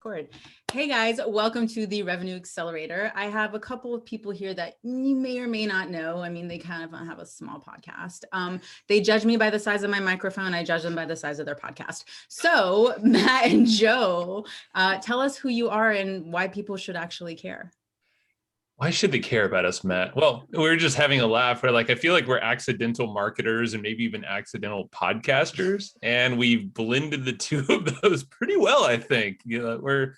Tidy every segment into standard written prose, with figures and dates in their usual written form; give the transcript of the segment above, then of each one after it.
record. Hey guys, welcome to the Revenue Accelerator. I have a couple of people here that you may or may not know. I mean, they kind of have a small podcast. They judge me by the size of my microphone. I judge them by the size of their podcast. So Matt and Joe, tell us who you are and why people should actually care. Why should they care about us, Matt? Well, we're just having a laugh. We're like, I feel like we're accidental marketers and maybe even accidental podcasters. And we've blended the two of those pretty well, I think. You know,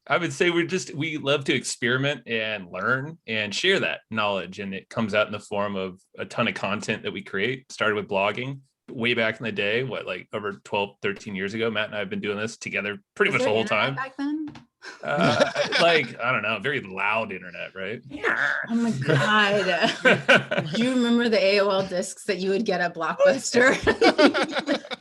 I would say we love to experiment and learn and share that knowledge. And it comes out in the form of a ton of content that we create. Started with blogging way back in the day, like over 12, 13 years ago.Tt and I have been doing this together pretty much the whole time. Back then? I don't know, very loud internet, right? Oh my God. Do you remember the AOL discs that you would get at Blockbuster?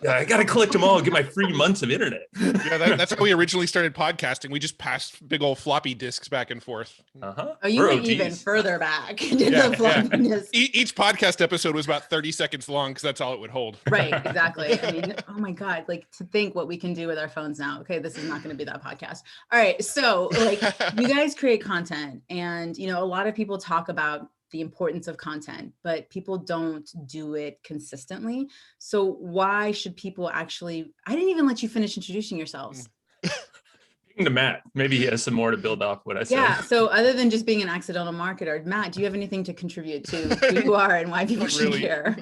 Yeah, I got to collect them all and get my free months of internet. Yeah, that's how we originally started podcasting. We just passed big old floppy disks back and forth. Oh, you went even further back. Each podcast episode was about 30 seconds long because that's all it would hold. Right, exactly. I mean, oh my God, like to think what we can do with our phones now. Okay, this is not going to be that podcast. All right, so like you guys create content and, a lot of people talk about the importance of content, but people don't do it consistently. So why should people actually, I didn't even let you finish introducing yourselves. To Matt, maybe he has some more to build off what I said. Yeah, so other than just being an accidental marketer, Matt, do you have anything to contribute to who you are and why people should care?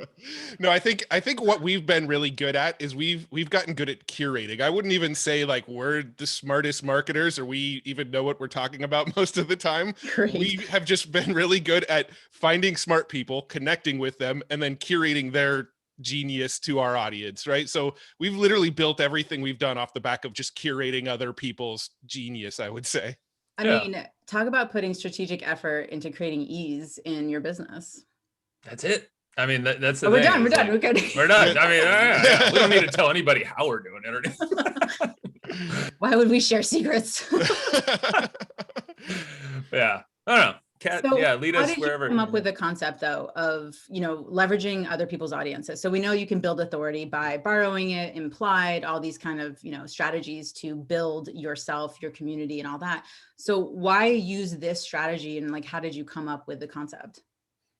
No, I think what we've been really good at is we've gotten good at curating. I wouldn't even say like we're the smartest marketers or we even know what we're talking about most of the time. Great. We have just been really good at finding smart people, connecting with them, and then curating their genius to our audience, right? So we've literally built everything we've done off the back of just curating other people's genius, I would say. I mean, talk about putting strategic effort into creating ease in your business. That's it. I mean, that's the thing. We're done. We're good. We're done. I mean, we don't need to tell anybody how we're doing it or anything. Why would we share secrets? Yeah. I don't know. Lead us wherever. You come up with the concept though of, leveraging other people's audiences. So we know you can build authority by borrowing it, implied, all these kind of, strategies to build yourself, your community and all that. So why use this strategy and how did you come up with the concept?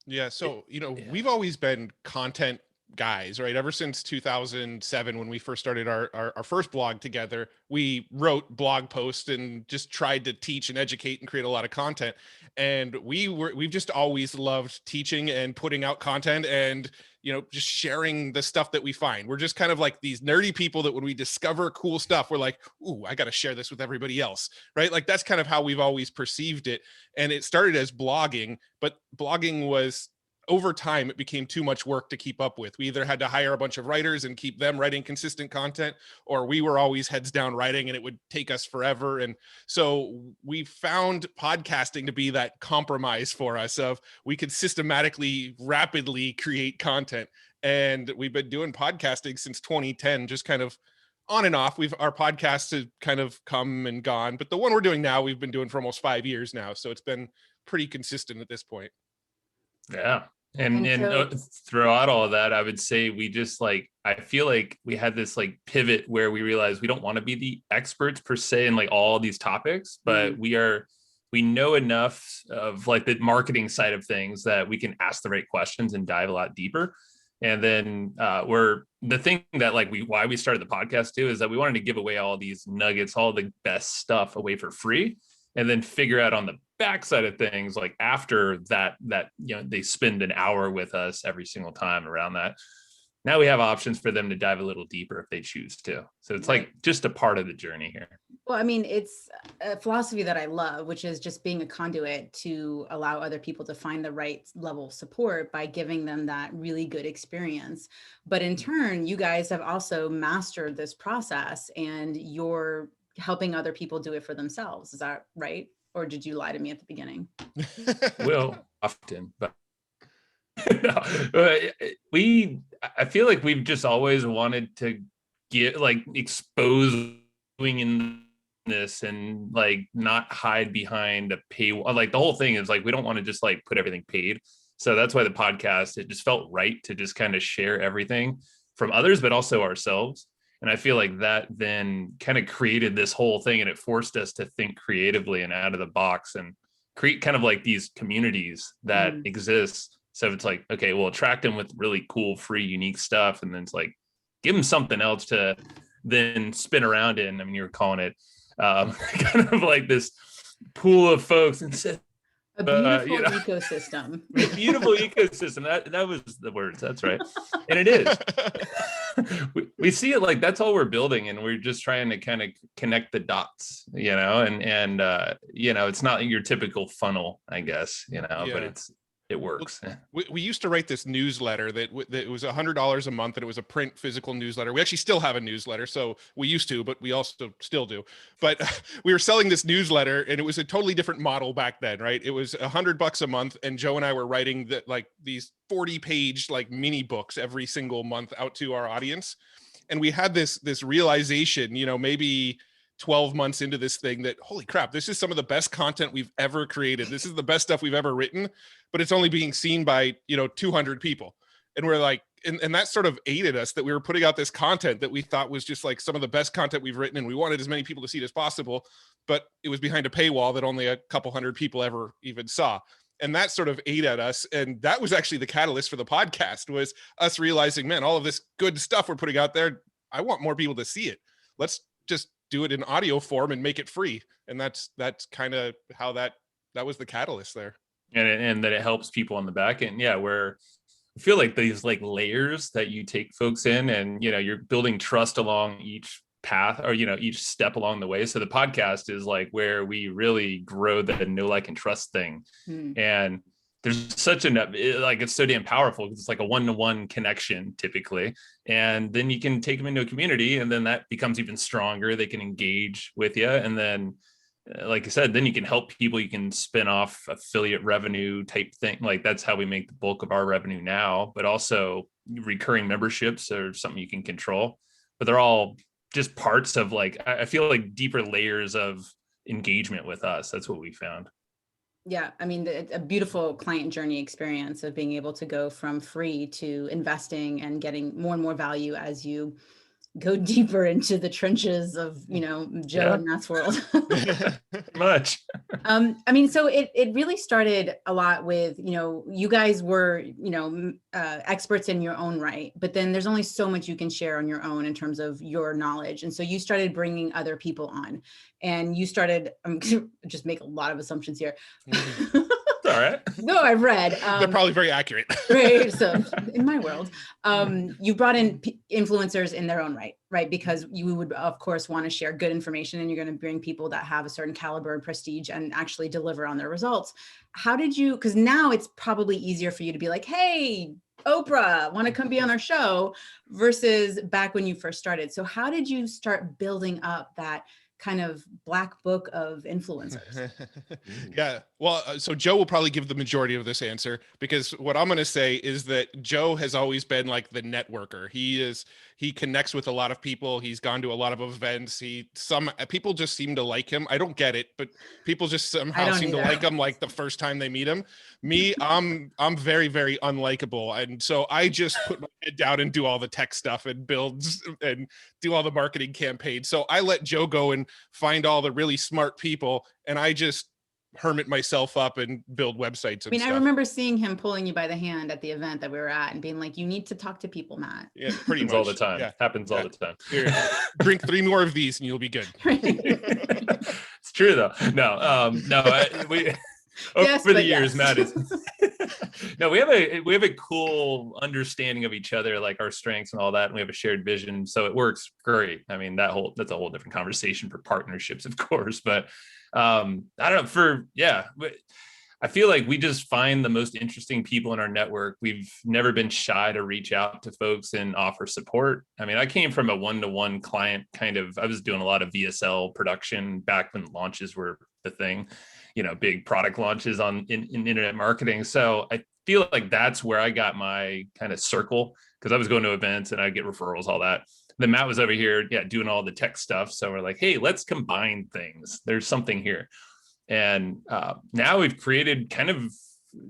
Yeah. So, we've always been content guys, right? Ever since 2007, when we first started our first blog together, we wrote blog posts and just tried to teach and educate and create a lot of content. And we've just always loved teaching and putting out content and, just sharing the stuff that we find. We're just kind of like these nerdy people that when we discover cool stuff, we're like, ooh, I got to share this with everybody else, right? Like that's kind of how we've always perceived it. And it started as blogging, but blogging was, over time, it became too much work to keep up with. We either had to hire a bunch of writers and keep them writing consistent content, or we were always heads down writing and it would take us forever. And so we found podcasting to be that compromise for us of we could systematically, rapidly create content. And we've been doing podcasting since 2010, just kind of on and off. Our podcasts have kind of come and gone, but the one we're doing now, we've been doing for almost 5 years now. So it's been pretty consistent at this point. Yeah. And throughout all of that, I would say we just I feel like we had this pivot where we realized we don't want to be the experts per se in all these topics, but we know enough of the marketing side of things that we can ask the right questions and dive a lot deeper. And then the thing that why we started the podcast too, is that we wanted to give away all these nuggets, all the best stuff away for free. And then figure out on the backside of things, after that, they spend an hour with us every single time around that. Now we have options for them to dive a little deeper if they choose to. So it's just a part of the journey here. Well, I mean, it's a philosophy that I love, which is just being a conduit to allow other people to find the right level of support by giving them that really good experience. But in turn, you guys have also mastered this process and you're helping other people do it for themselves. Is that right? Or did you lie to me at the beginning? Well, often, but no, I feel like we've just always wanted to get expose doing in this and not hide behind a paywall. The whole thing is we don't want to just put everything paid. So that's why the podcast, it just felt right to just kind of share everything from others, but also ourselves. And I feel like that then kind of created this whole thing, and it forced us to think creatively and out of the box and create kind of like these communities that exist. So it's like, okay, we'll attract them with really cool, free, unique stuff. And then it's like, give them something else to then spin around in. I mean, you're calling it kind of like this pool of folks and said, a beautiful ecosystem. Beautiful ecosystem. That was the words. That's right. And it is. we see it like that's all we're building, and we're just trying to kind of connect the dots, and it's not your typical funnel, I guess, but it works. We used to write this newsletter that was $100 a month, and it was a print physical newsletter. We actually still have a newsletter. So we used to, but we also still do. But we were selling this newsletter, and it was a totally different model back then, right? It was $100 a month. And Joe and I were writing these 40-page mini books every single month out to our audience. And we had this realization, maybe 12 months into this thing, that holy crap, this is some of the best content we've ever created. This is the best stuff we've ever written, but it's only being seen by 200 people. And we're like, and that sort of aided us, that we were putting out this content that we thought was just like some of the best content we've written, and we wanted as many people to see it as possible, but it was behind a paywall that only a couple hundred people ever even saw. And that sort of ate at us. And that was actually the catalyst for the podcast, was us realizing, man, all of this good stuff we're putting out there, I want more people to see it. Let's just do it in audio form and make it free. And that's kind of how that was the catalyst there. And that it helps people on the back end. Yeah. Where I feel like these layers that you take folks in, and, you're building trust along each path, or, each step along the way. So the podcast is like where we really grow the know, like, and trust thing. And there's such it's so damn powerful, because it's like a one-to-one connection typically. And then you can take them into a community, and then that becomes even stronger. They can engage with you. And then, like I said, then you can help people. You can spin off affiliate revenue type thing. Like that's how we make the bulk of our revenue now, but also recurring memberships are something you can control, but they're all just parts of I feel like deeper layers of engagement with us. That's what we found. Yeah, I mean, a beautiful client journey experience of being able to go from free to investing and getting more and more value as you go deeper into the trenches of, Joe and Matt's world. Much. I mean, so it really started a lot with, you guys were, experts in your own right, but then there's only so much you can share on your own in terms of your knowledge. And so you started bringing other people on, and you started, I'm going to just make a lot of assumptions here. All right. No, I've read. They're probably very accurate. Right. So in my world, you brought in influencers in their own right? Because you would, of course, want to share good information, and you're going to bring people that have a certain caliber and prestige and actually deliver on their results. How did you, because now it's probably easier for you to be like, hey, Oprah, want to come be on our show, versus back when you first started. So how did you start building up that kind of black book of influencers? Yeah. Well, so Joe will probably give the majority of this answer, because what I'm going to say is that Joe has always been like the networker. He connects with a lot of people. He's gone to a lot of events. Some people just seem to like him. I don't get it, but people just somehow seem to like him like the first time they meet him. Me, I'm very, very unlikable. And so I just put my head down and do all the tech stuff and build and do all the marketing campaigns. So I let Joe go and find all the really smart people, and I just hermit myself up and build websites and stuff. I remember seeing him pulling you by the hand at the event that we were at and being like, you need to talk to people, Matt. Yeah, pretty much. All the time. Yeah. Happens all the time. Here, drink 3 more of these and you'll be good. It's true though. No, we over the years, Matt is no, we have a cool understanding of each other, like our strengths and all that, and we have a shared vision, so it works great. I mean, that's a whole different conversation for partnerships, of course, but I don't know, I feel like we just find the most interesting people in our network. We've never been shy to reach out to folks and offer support. I mean, I came from a one-to-one client I was doing a lot of VSL production back when launches were the thing, big product launches in internet marketing. So I feel like that's where I got my kind of circle, because I was going to events and I'd get referrals, all that. Then Matt was over here, doing all the tech stuff. So we're like, hey, let's combine things. There's something here. And now we've created kind of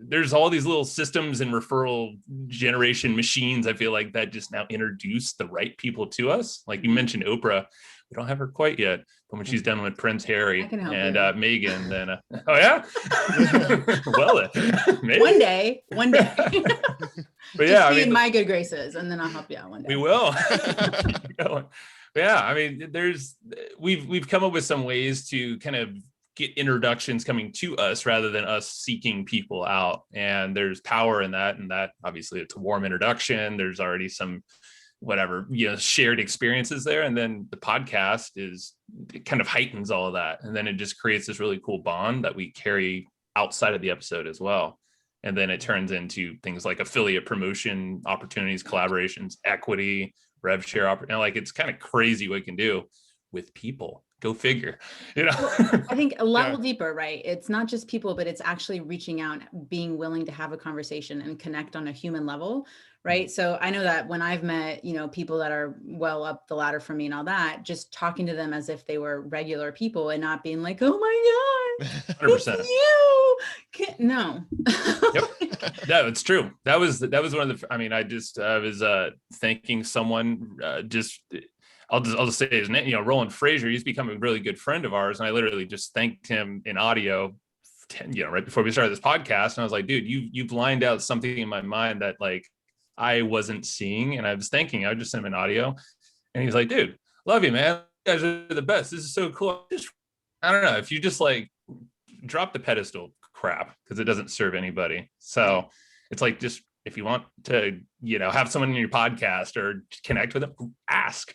there's all these little systems and referral generation machines, I feel like, that just now introduce the right people to us. Like you mentioned Oprah. We don't have her quite yet, but when she's done with Prince Harry and Meghan, then oh yeah, well, maybe. one day. But yeah, just be in my good graces, and then I'll help you out one day. We will. Keep going. But yeah, I mean, we've come up with some ways to kind of get introductions coming to us rather than us seeking people out, and there's power in that. And that obviously it's a warm introduction. There's already some shared experiences there, and then the podcast it kind of heightens all of that, and then it just creates this really cool bond that we carry outside of the episode as well. And then it turns into things like affiliate promotion opportunities, collaborations, equity, rev share like it's kind of crazy what we can do with people. Go figure. I think a level deeper, right? It's not just people, but it's actually reaching out, being willing to have a conversation and connect on a human level, right? So I know that when I've met, people that are well up the ladder from me and all that, just talking to them as if they were regular people and not being like, oh my God, 100%. it's you. No. Yep. No, it's true. That was one of the, I was thanking someone I'll just say his name, Roland Frazier. He's become a really good friend of ours. And I literally just thanked him in audio, right before we started this podcast. And I was like, dude, you've lined out something in my mind that like I wasn't seeing. And I was thinking, I would just send him an audio. And he's like, dude, love you, man. You guys are the best. This is so cool. I don't know if you just like drop the pedestal crap, because it doesn't serve anybody. So it's like, just if you want to, have someone in your podcast or connect with them, ask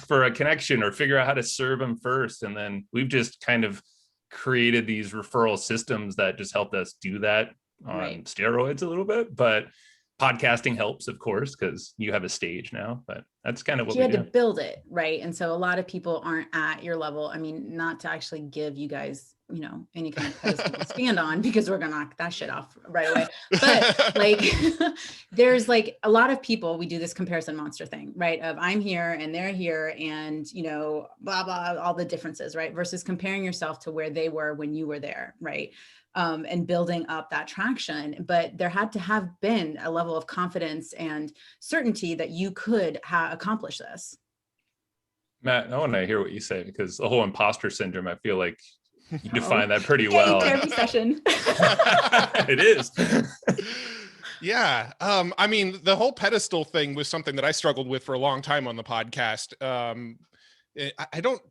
for a connection or figure out how to serve them first. And then we've just kind of created these referral systems that just helped us do that on steroids a little bit. But podcasting helps, of course, because you have a stage now, but that's kind of what you had to build it. Right. And so a lot of people aren't at your level. I mean, not to actually give you guys, any kind of pedestal to stand on, because we're going to knock that shit off right away. But like, there's like a lot of people, we do this comparison monster thing, right? Of I'm here and they're here and, blah, blah, all the differences, right? Versus comparing yourself to where they were when you were there. Right. And building up that traction. But there had to have been a level of confidence and certainty that you could accomplish this. Matt, I want to hear what you say, because the whole imposter syndrome, I feel like you define that pretty well. Therapy session. It is. Yeah. The whole pedestal thing was something that I struggled with for a long time on the podcast. To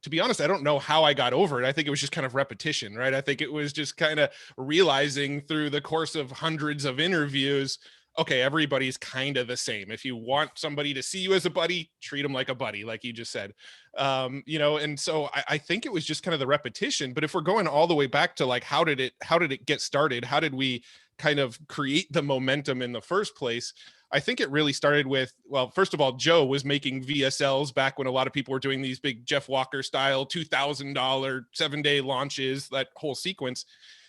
be honest, I don't know how I got over it. I think it was just kind of repetition, right? I think it was just kind of realizing through the course of hundreds of interviews, okay, everybody's kind of the same. If you want somebody to see you as a buddy, treat them like a buddy, like you just said. And so I think it was just kind of the repetition. But if we're going all the way back to like, how did it get started? How did we kind of create the momentum in the first place? I think it really started with, well, first of all, Joe was making VSLs back when a lot of people were doing these big Jeff Walker style $2,000 7-day launches, that whole sequence.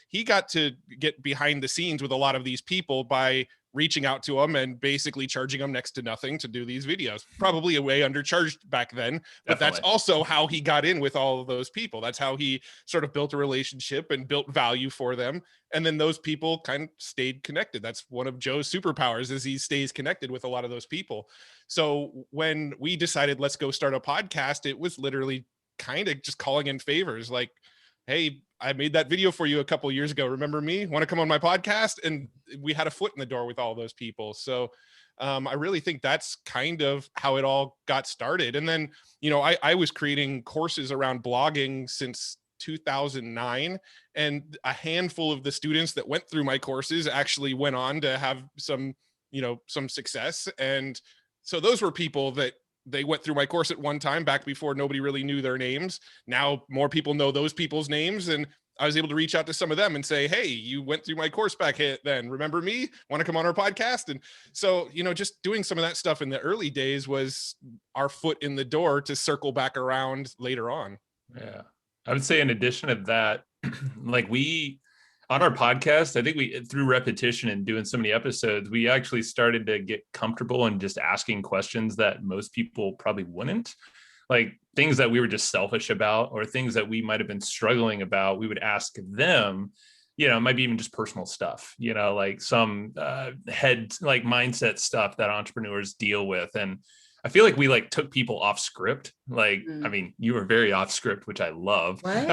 He got to get behind the scenes with a lot of these people by reaching out to them and basically charging them next to nothing to do these videos. Probably a way undercharged back then, but Definitely. That's also how he got in with all of those people. That's how he sort of built a relationship and built value for them. And then those people kind of stayed connected. That's one of Joe's superpowers, is he stays connected with a lot of those people. So when we decided, let's go start a podcast, it was literally kind of just calling in favors. Like, hey, I made that video for you a couple of years ago. Remember me? Want to come on my podcast? And we had a foot in the door with all those people. So I really think that's kind of how it all got started. And then, I was creating courses around blogging since 2009. And a handful of the students that went through my courses actually went on to have some success. And so those were people that they went through my course at one time back before nobody really knew their names. Now more people know those people's names. And I was able to reach out to some of them and say, hey, you went through my course back then. Remember me? Want to come on our podcast? And so, just doing some of that stuff in the early days was our foot in the door to circle back around later on. Yeah. I would say in addition to that, like on our podcast, I think we, through repetition and doing so many episodes, we actually started to get comfortable in just asking questions that most people probably wouldn't. Like things that we were just selfish about, or things that we might have been struggling about, we would ask them it might be even just personal stuff, like some head, like mindset stuff that entrepreneurs deal with. And I feel like we like took people off script. Like, I mean, you were very off script, which I love. What?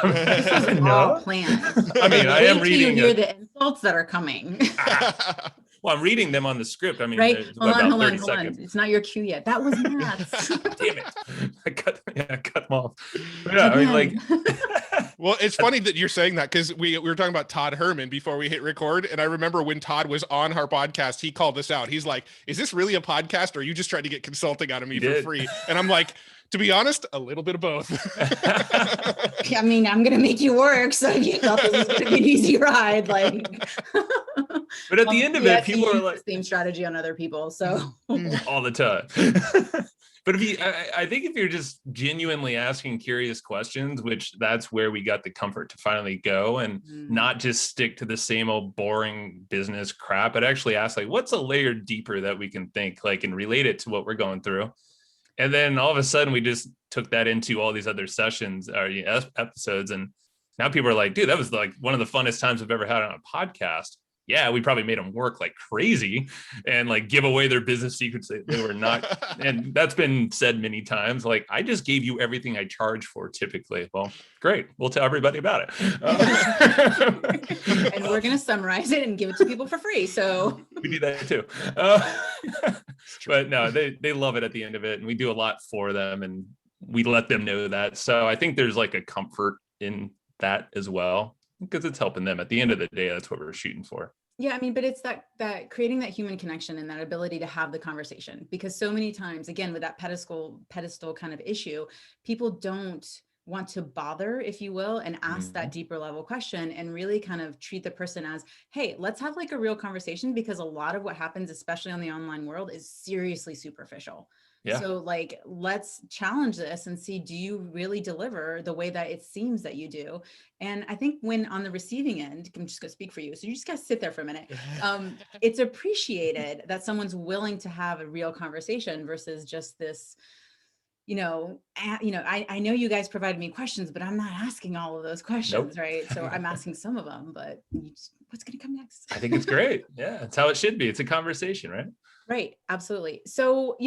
This was all planned. I mean, I am reading. You hear the insults that are coming. Well, I'm reading them on the script. I mean, right? Hold on. It's not your cue yet. That was math. Damn it! I cut them off. But yeah, I mean, like. Well, it's funny that you're saying that because we were talking about Todd Herman before we hit record, and I remember when Todd was on our podcast, he called us out. He's like, "Is this really a podcast, or are you just trying to get consulting out of me for free?" And I'm like, to be honest, a little bit of both. I mean, I'm going to make you work. So if you thought this was going to be an easy ride, like. But at the end of it, people are like. The same strategy on other people. So. All the time. But I think if you're just genuinely asking curious questions, which that's where we got the comfort to finally go and not just stick to the same old boring business crap, but actually ask like, what's a layer deeper that we can think like and relate it to what we're going through. And then all of a sudden we just took that into all these other sessions or episodes. And now people are like, dude, that was like one of the funnest times I've ever had on a podcast. Yeah, we probably made them work like crazy and like give away their business secrets. They were not. And that's been said many times. Like, I just gave you everything I charge for typically. Well, great. We'll tell everybody about it. And we're going to summarize it and give it to people for free. So we do that too. But no, they love it at the end of it. And we do a lot for them and we let them know that. So I think there's like a comfort in that as well, because it's helping them. At the end of the day, that's what we're shooting for. Yeah, I mean, but it's that creating that human connection and that ability to have the conversation, because so many times, again, with that pedestal kind of issue, people don't want to bother, if you will, and ask that deeper level question and really kind of treat the person as, hey, let's have like a real conversation, because a lot of what happens, especially on the online world, is seriously superficial. Yeah. So like, let's challenge this and see, do you really deliver the way that it seems that you do? And I think when on the receiving end, I'm just gonna speak for you. So you just gotta sit there for a minute. It's appreciated that someone's willing to have a real conversation versus just this, I know you guys provided me questions, but I'm not asking all of those questions, right? So I'm asking some of them, but what's gonna come next? I think it's great. Yeah, that's how it should be. It's a conversation, right? Right. Absolutely. So,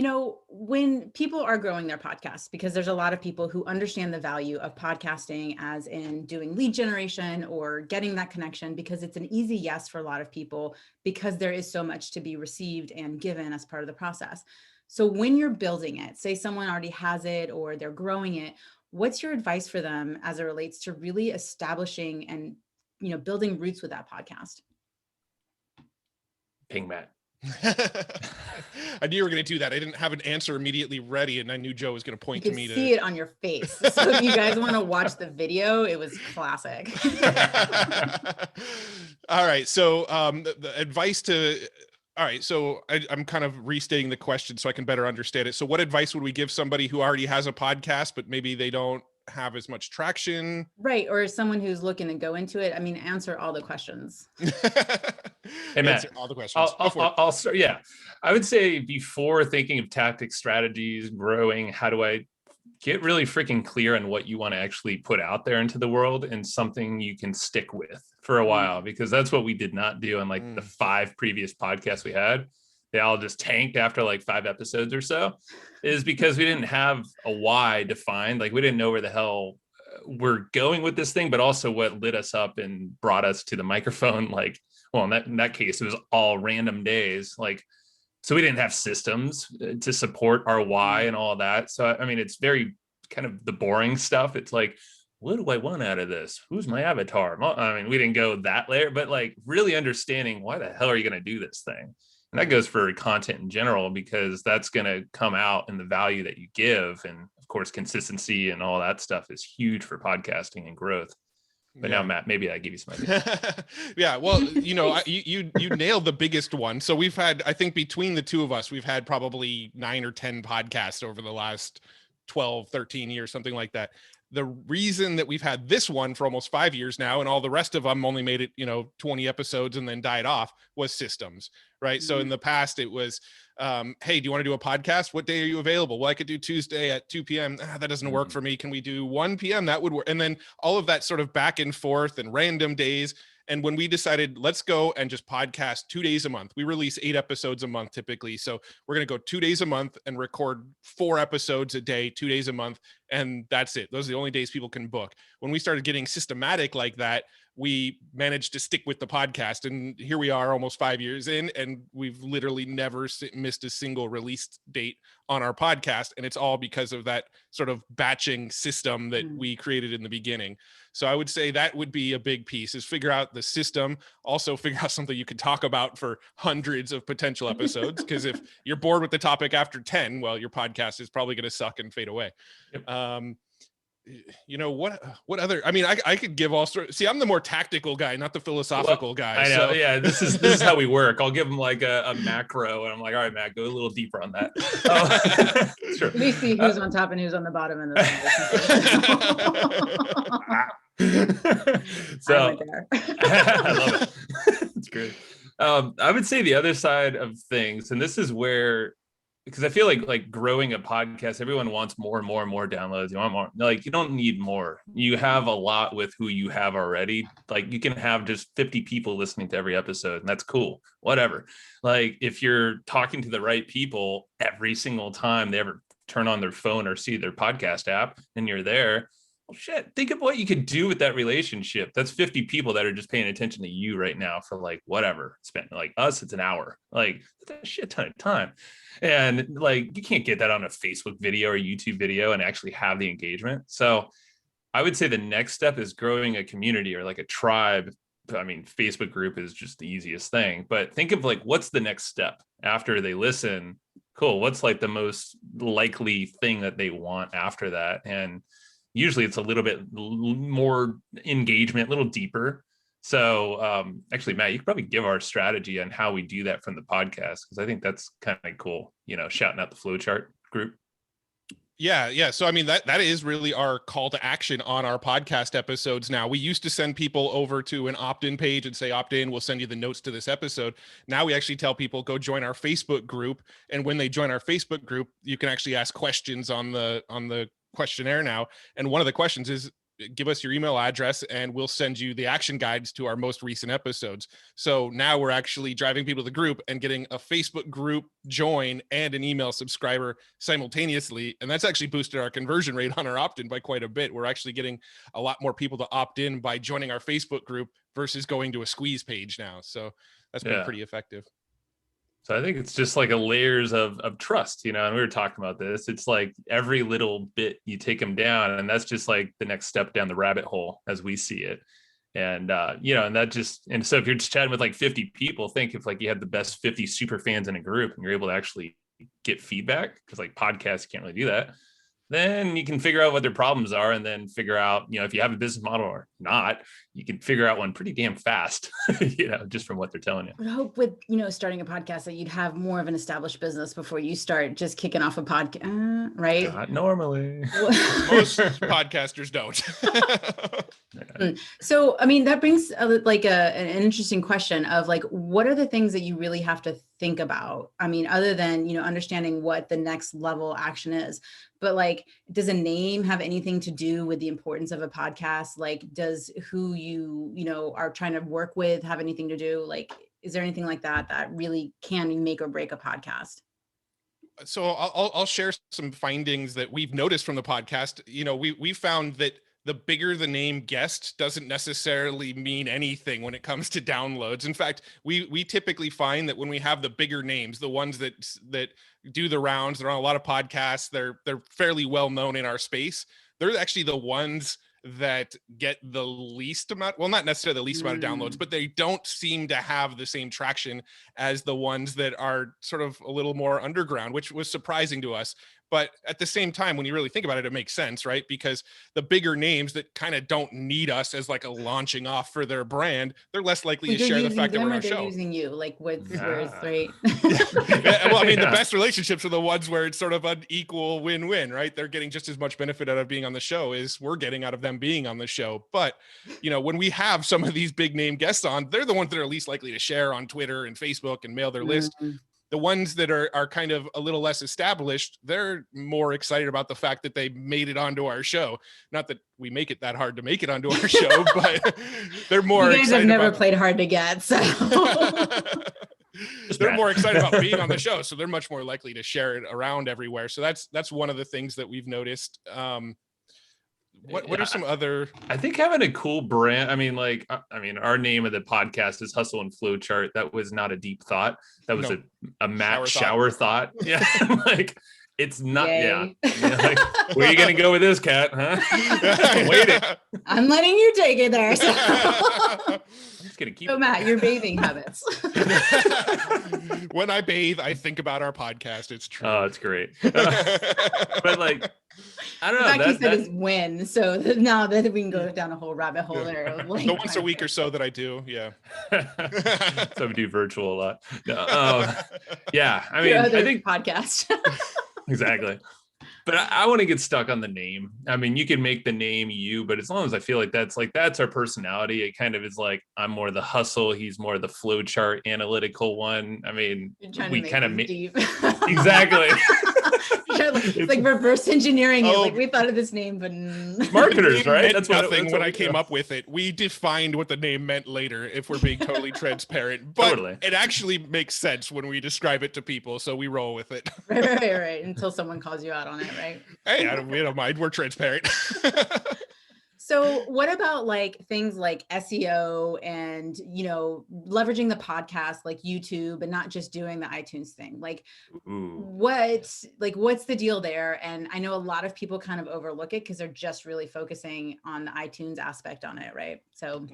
when people are growing their podcasts, because there's a lot of people who understand the value of podcasting as in doing lead generation or getting that connection, because it's an easy yes for a lot of people, because there is so much to be received and given as part of the process. So when you're building it, say someone already has it or they're growing it, what's your advice for them as it relates to really establishing and, building roots with that podcast? Ping Matt. I knew you were going to do that. I didn't have an answer immediately ready, and I knew Joe was going to point to me. You could see it on your face. So if you guys want to watch the video, it was classic. All right. So the advice to... All right. So I'm kind of restating the question so I can better understand it. So what advice would we give somebody who already has a podcast, but maybe they don't have as much traction? Right. Or someone who's looking to go into it. I mean, answer all the questions. Hey, Matt, answer all the questions. I'll start. Yeah. I would say before thinking of tactics, strategies, growing, how do I get really freaking clear on what you want to actually put out there into the world and something you can stick with for a while, because that's what we did not do in like the 5 previous podcasts we had. They all just tanked after like 5 episodes or so, is because we didn't have a why defined. Like we didn't know where the hell we're going with this thing, but also what lit us up and brought us to the microphone. Like, well, in that case, it was all random days. Like, so we didn't have systems to support our why and all that. So, I mean, it's very kind of the boring stuff. It's like, what do I want out of this? Who's my avatar? I mean, we didn't go that layer, but like really understanding why the hell are you going to do this thing? And that goes for content in general, because that's going to come out in the value that you give. And of course, consistency and all that stuff is huge for podcasting and growth. But now, Matt, maybe I give you some ideas. Yeah, well, you nailed the biggest one. So we've had, I think between the two of us, we've had probably 9 or 10 podcasts over the last 12, 13 years, something like that. The reason that we've had this one for almost 5 years now, and all the rest of them only made it, 20 episodes and then died off, was systems, right? Mm-hmm. So in the past it was, hey, do you want to do a podcast? What day are you available? Well, I could do Tuesday at 2 p.m. That doesn't work for me. Can we do 1 p.m.? That would work. And then all of that sort of back and forth and random days. And when we decided, let's go and just podcast 2 days a month, we release 8 episodes a month typically. So we're going to go 2 days a month and record 4 episodes a day, 2 days a month. And that's it. Those are the only days people can book. When we started getting systematic like that, we managed to stick with the podcast. And here we are almost 5 years in, and we've literally never missed a single release date on our podcast. And it's all because of that sort of batching system that we created in the beginning. So I would say that would be a big piece, is figure out the system, also figure out something you can talk about for hundreds of potential episodes. Because if you're bored with the topic after 10, well, your podcast is probably going to suck and fade away. Yep. You know, what other, I mean, I could give all sorts. See, I'm the more tactical guy, not the philosophical guy. I know. So. Yeah. This is how we work. I'll give them like a macro and I'm like, all right, Matt, go a little deeper on that. Sure. We see who's on top and who's on the bottom in this. So I love it. It's great. I would say the other side of things, and this is where, because I feel like growing a podcast, everyone wants more and more and more downloads. You want more, like, you don't need more. You have a lot with who you have already. Like, you can have just 50 people listening to every episode, and that's cool, whatever. Like, if you're talking to the right people every single time they ever turn on their phone or see their podcast app and you're there, well, shit, think of what you could do with that relationship. That's 50 people that are just paying attention to you right now for like whatever. Spent like us, it's an hour. Like, that's a shit ton of time. And like, you can't get that on a Facebook video or YouTube video and actually have the engagement. So I would say the next step is growing a community or like a tribe. I mean, Facebook group is just the easiest thing, but think of like, what's the next step after they listen? Cool. What's like the most likely thing that they want after that? And usually it's a little bit more engagement, a little deeper. So actually, Matt, you could probably give our strategy on how we do that from the podcast, because I think that's kind of cool, you know, shouting out the Flowchart group. Yeah. So, I mean, that is really our call to action on our podcast episodes now. We used to send people over to an opt-in page and say, opt in, we'll send you the notes to this episode. Now we actually tell people, go join our Facebook group. And when they join our Facebook group, you can actually ask questions on the questionnaire now. And one of the questions is, give us your email address and we'll send you the action guides to our most recent episodes. So now we're actually driving people to the group and getting a Facebook group join and an email subscriber simultaneously. And that's actually boosted our conversion rate on our opt-in by quite a bit. We're actually getting a lot more people to opt in by joining our Facebook group versus going to a squeeze page now. So that's been pretty effective. So I think it's just like a layers of trust, you know, and we were talking about this. It's like every little bit you take them down, and that's just like the next step down the rabbit hole as we see it. And, you know, and so if you're just chatting with like 50 people, think if like you had the best 50 super fans in a group and you're able to actually get feedback, because like podcasts, you can't really do that. Then you can figure out what their problems are and then figure out, you know, if you have a business model or not, you can figure out one pretty damn fast, you know, just from what they're telling you. I hope with, you know, starting a podcast that you'd have more of an established business before you start just kicking off a podcast, right? Not normally. Most podcasters don't. So, I mean, that brings an interesting question of like, what are the things that you really have to think about? I mean, other than, you know, understanding what the next level action is, but like, does a name have anything to do with the importance of a podcast? Like, does who you know, are trying to work with have anything to do? Like, is there anything like that really can make or break a podcast? So I'll share some findings that we've noticed from the podcast. You know, we found that the bigger the name guest doesn't necessarily mean anything when it comes to downloads. In fact, we typically find that when we have the bigger names, the ones that do the rounds, they're on a lot of podcasts, they're fairly well known in our space. They're actually the ones that get the least amount, well, not necessarily the least amount of downloads, but they don't seem to have the same traction as the ones that are sort of a little more underground, which was surprising to us. But at the same time, when you really think about it, it makes sense, right? Because the bigger names that kind of don't need us as like a launching off for their brand, they're less likely to share the fact that we're on a show. They're using you, like where it's right. Well, I mean, the best relationships are the ones where it's sort of an equal win-win, right? They're getting just as much benefit out of being on the show as we're getting out of them being on the show. But, you know, when we have some of these big name guests on, they're the ones that are least likely to share on Twitter and Facebook and mail their list. The ones that are kind of a little less established, they're more excited about the fact that they made it onto our show. Not that we make it that hard to make it onto our show, but they're more excited. You guys have never about played hard to get, so they're more excited about being on the show. So they're much more likely to share it around everywhere. So that's one of the things that we've noticed. What are some other? I think having a cool brand. I mean, our name of the podcast is Hustle and Flowchart. That was not a deep thought. That was a Matt shower thought. Yeah, like it's not. Yay. Yeah. Like, where are you gonna go with this, Kat? Huh? I'm waiting. I'm letting you take it there. So. I'm just gonna keep. So Matt, your bathing habits. When I bathe, I think about our podcast. It's true. Oh, it's great. But like, I don't know. In fact, he said is when. So now that we can go down a whole rabbit hole there. Like, the once a week or so that I do. Yeah. So I do virtual a lot. No, yeah. I mean, I think podcast. Exactly. But I want to get stuck on the name. I mean, you can make the name you, but as long as I feel like that's our personality, it kind of is like I'm more the hustle, he's more the flowchart analytical one. I mean, we kind of make deep. Exactly. It's like reverse engineering it. Like we thought of this name, but marketers, right? That's nothing. When I came up with it, we defined what the name meant later. If we're being totally transparent, but it actually makes sense when we describe it to people, so we roll with it. Right. Until someone calls you out on it, right? Hey, we don't mind. We're transparent. So what about like things like SEO and, leveraging the podcast like YouTube and not just doing the iTunes thing? Like what's the deal there? And I know a lot of people kind of overlook it because they're just really focusing on the iTunes aspect on it, right? So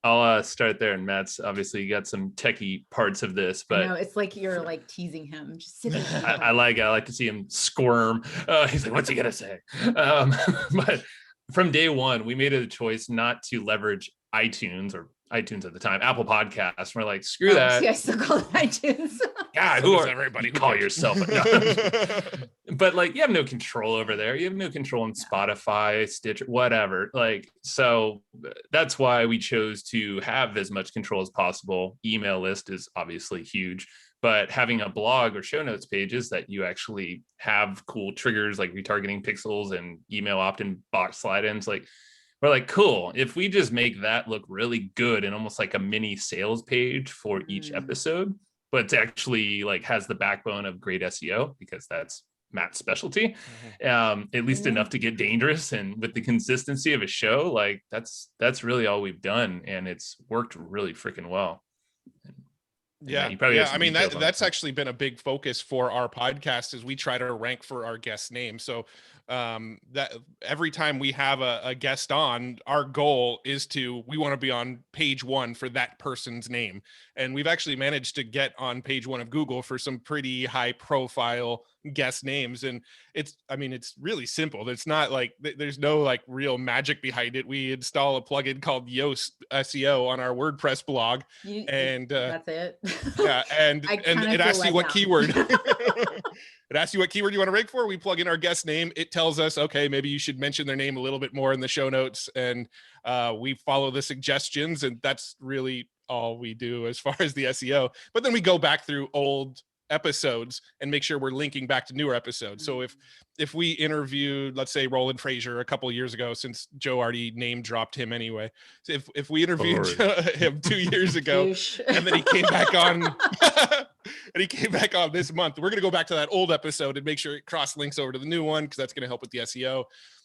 I'll start there, and Matt's obviously got some techie parts of this, but it's like you're like teasing him. Just sitting. I like to see him squirm. He's like, "What's he gonna say?" But from day one, we made it a choice not to leverage iTunes or iTunes at the time, Apple Podcasts. We're like, screw that. See, I still call it iTunes. God, who are everybody? Who call yourself? But like, you have no control over there. You have no control on Spotify, Stitcher, whatever. Like, so that's why we chose to have as much control as possible. Email list is obviously huge. But having a blog or show notes pages that you actually have cool triggers like retargeting pixels and email opt-in box slide-ins, like we're like, cool. If we just make that look really good and almost like a mini sales page for each episode, but it's actually like has the backbone of great SEO because that's Matt's specialty, at least enough to get dangerous. And with the consistency of a show, like that's really all we've done, and it's worked really freaking well. Yeah. I mean, that's actually been a big focus for our podcast is we try to rank for our guest name. So that every time we have a guest on, our goal is we want to be on page one for that person's name. And we've actually managed to get on page one of Google for some pretty high profile guest names. And it's really simple. It's not like there's no like real magic behind it. We install a plugin called Yoast SEO on our WordPress blog, and that's it. Yeah, and it asks you what keyword. It asks you what keyword you want to rank for. We plug in our guest name. It tells us, okay, maybe you should mention their name a little bit more in the show notes, and we follow the suggestions, and that's really all we do as far as the SEO. But then we go back through old episodes and make sure we're linking back to newer episodes. So if we interviewed, let's say, Roland Frazier a couple of years ago, since Joe already name dropped him anyway, so if we interviewed him 2 years ago and then he came back on this month, we're going to go back to that old episode and make sure it cross links over to the new one, because that's going to help with the SEO.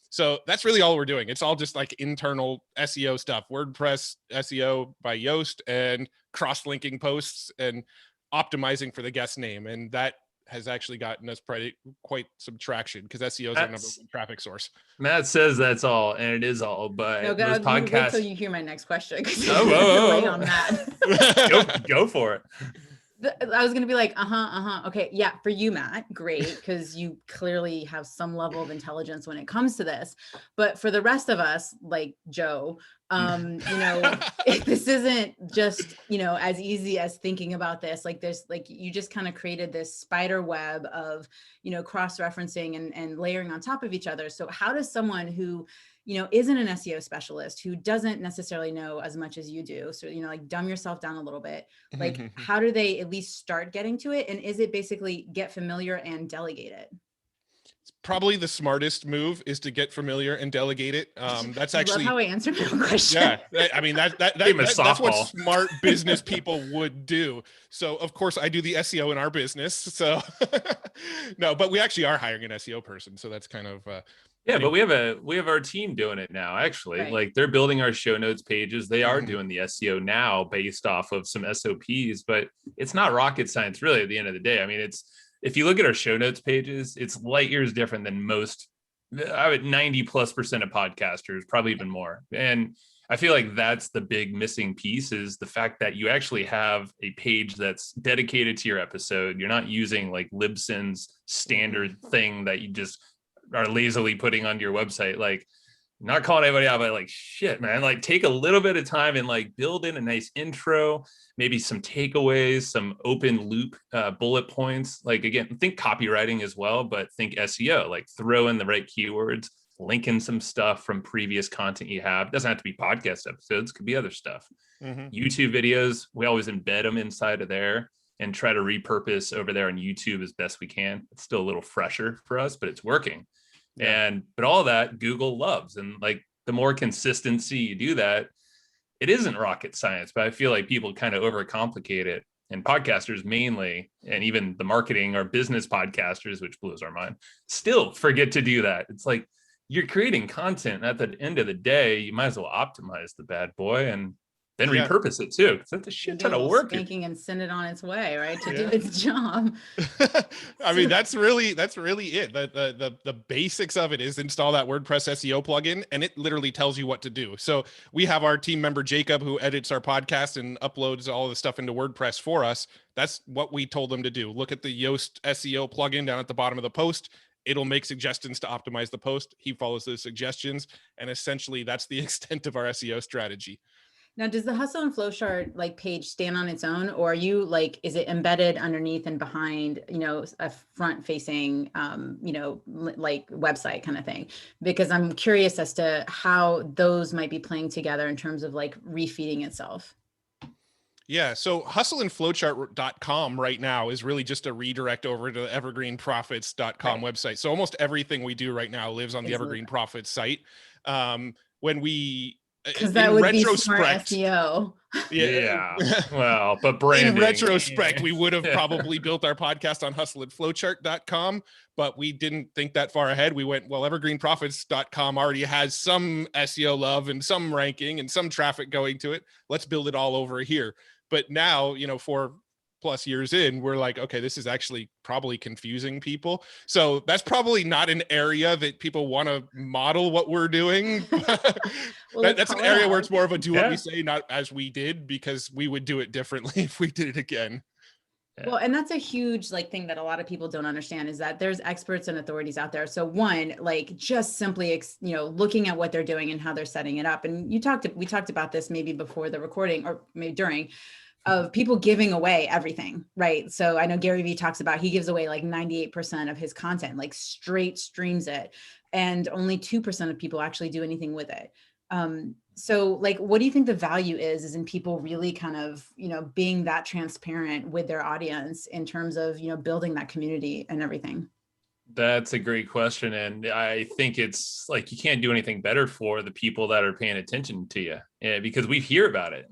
So that's really all we're doing. It's all just like internal SEO stuff, WordPress SEO by Yoast, and cross-linking posts and optimizing for the guest name. And that has actually gotten us quite some traction, because SEO is our number one traffic source. Matt says that's all, and it is all, but no, those podcasts... wait till you hear my next question. On that. Go for it. I was going to be like, okay. Yeah. For you, Matt, great. Because you clearly have some level of intelligence when it comes to this, but for the rest of us, like Joe, this isn't just, as easy as thinking about this. Like there's like, you just kind of created this spider web of, cross-referencing and layering on top of each other. So how does someone who, isn't an SEO specialist, who doesn't necessarily know as much as you do. So, like dumb yourself down a little bit. Like, how do they at least start getting to it? And is it basically get familiar and delegate it? Probably the smartest move is to get familiar and delegate it. That's actually love how I answered my question. Yeah, I mean that's what smart business people would do. So of course I do the SEO in our business. So no, but we actually are hiring an SEO person. So that's kind of but we have our team doing it now. Actually, right. Like they're building our show notes pages. They are doing the SEO now based off of some SOPs, but it's not rocket science really. At the end of the day, I mean, if you look at our show notes pages, it's light years different than most. I would 90+% of podcasters, probably even more. And I feel like that's the big missing piece, is the fact that you actually have a page that's dedicated to your episode. You're not using like Libsyn's standard thing that you just are lazily putting onto your website. Like, not calling anybody out, but like, shit, man, like take a little bit of time and like build in a nice intro, maybe some takeaways, some open loop bullet points. Like, again, think copywriting as well, but think SEO, like throw in the right keywords, link in some stuff from previous content you have. It doesn't have to be podcast episodes, could be other stuff. YouTube videos, we always embed them inside of there and try to repurpose over there on YouTube as best we can. It's still a little fresher for us, but it's working. But all that Google loves. And like the more consistency you do that, it isn't rocket science, but I feel like people kind of overcomplicate it. And podcasters mainly, and even the marketing or business podcasters, which blows our mind, still forget to do that. It's like, you're creating content. At the end of the day, you might as well optimize the bad boy and then repurpose it too. That's a shit ton of work. And send it on its way, right? To do its job. I mean, that's really it. The basics of it is install that WordPress SEO plugin, and it literally tells you what to do. So we have our team member, Jacob, who edits our podcast and uploads all the stuff into WordPress for us. That's what we told them to do. Look at the Yoast SEO plugin down at the bottom of the post. It'll make suggestions to optimize the post. He follows those suggestions. And essentially that's the extent of our SEO strategy. Now, does the Hustle and Flowchart like page stand on its own, or are you like, is it embedded underneath and behind, a front facing, like website kind of thing? Because I'm curious as to how those might be playing together in terms of like refeeding itself. Yeah. So hustleandflowchart.com right now is really just a redirect over to the evergreenprofits.com website. So almost everything we do right now lives on the Evergreen Profits site. When we, because that would be smart SEO. Yeah. Well, but branding. In retrospect, we would have probably built our podcast on hustleandflowchart.com, but we didn't think that far ahead. We went, well, evergreenprofits.com already has some SEO love and some ranking and some traffic going to it. Let's build it all over here. But now, 4+ years in, we're like, okay, this is actually probably confusing people. So that's probably not an area that people want to model what we're doing. That's an area where it's more of a do what we say, not as we did, because we would do it differently if we did it again. Well, and that's a huge thing that a lot of people don't understand, is that there's experts and authorities out there. So one, just simply, looking at what they're doing and how they're setting it up. And we talked about this maybe before the recording or maybe during, of people giving away everything, right? So I know Gary Vee talks about, he gives away 98% of his content, straight streams it, and only 2% of people actually do anything with it. So what do you think the value is in people really kind of, being that transparent with their audience in terms of, building that community and everything? That's a great question. And I think it's you can't do anything better for the people that are paying attention to you, because we hear about it.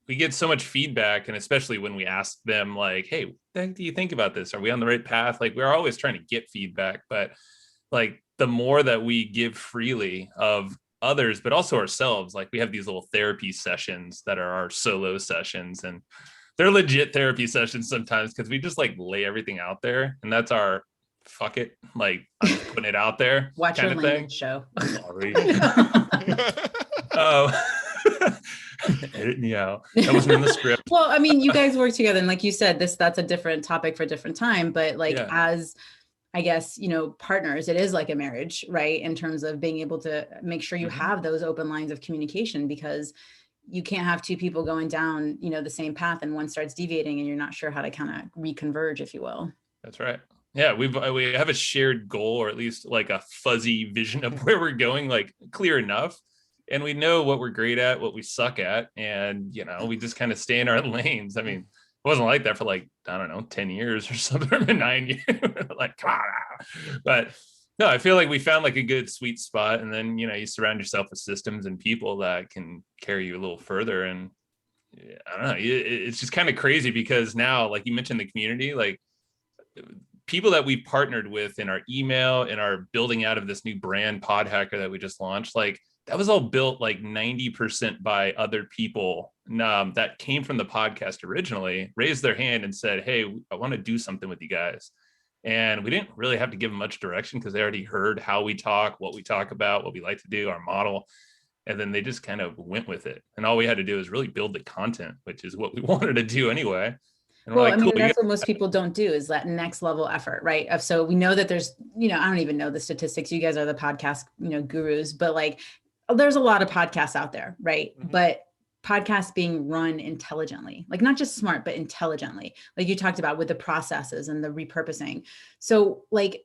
We get so much feedback, and especially when we ask them hey, what the heck do you think about this? Are we on the right path? We're always trying to get feedback, but the more that we give freely of others, but also ourselves, we have these little therapy sessions that are our solo sessions, and they're legit therapy sessions sometimes, because we just lay everything out there, and that's our fuck it. I'm just putting it out there. Watch your language show. Sorry. Edit me out. That wasn't in the script. Well, I mean, you guys work together, and like you said, that's a different topic for a different time. But as I guess, partners, it is like a marriage, right? In terms of being able to make sure you have those open lines of communication, because you can't have two people going down, the same path, and one starts deviating and you're not sure how to kind of reconverge, if you will. That's right. Yeah, we have a shared goal, or at least like a fuzzy vision of where we're going, like clear enough. And we know what we're great at, what we suck at. And, we just kind of stay in our lanes. I mean, it wasn't like that for like, I don't know, 10 years or something, 9 years, like, but no, I feel like we found like a good sweet spot. And then, you surround yourself with systems and people that can carry you a little further. And I don't know, it's just kind of crazy because now, like you mentioned, the community, like people that we partnered with in our email and our building out of this new brand Pod Hacker that we just launched, like that was all built like 90% by other people that came from the podcast originally, raised their hand and said, hey, I want to do something with you guys. And we didn't really have to give them much direction because they already heard how we talk, what we talk about, what we like to do, our model. And then they just kind of went with it. And all we had to do is really build the content, which is what we wanted to do anyway. And well, like, cool, that's what most people don't do, is that next level effort, right? So we know that there's, I don't even know the statistics. You guys are the podcast, gurus, but like, there's a lot of podcasts out there, right? Mm-hmm. But podcasts being run intelligently, like not just smart, but intelligently, like you talked about with the processes and the repurposing. So like,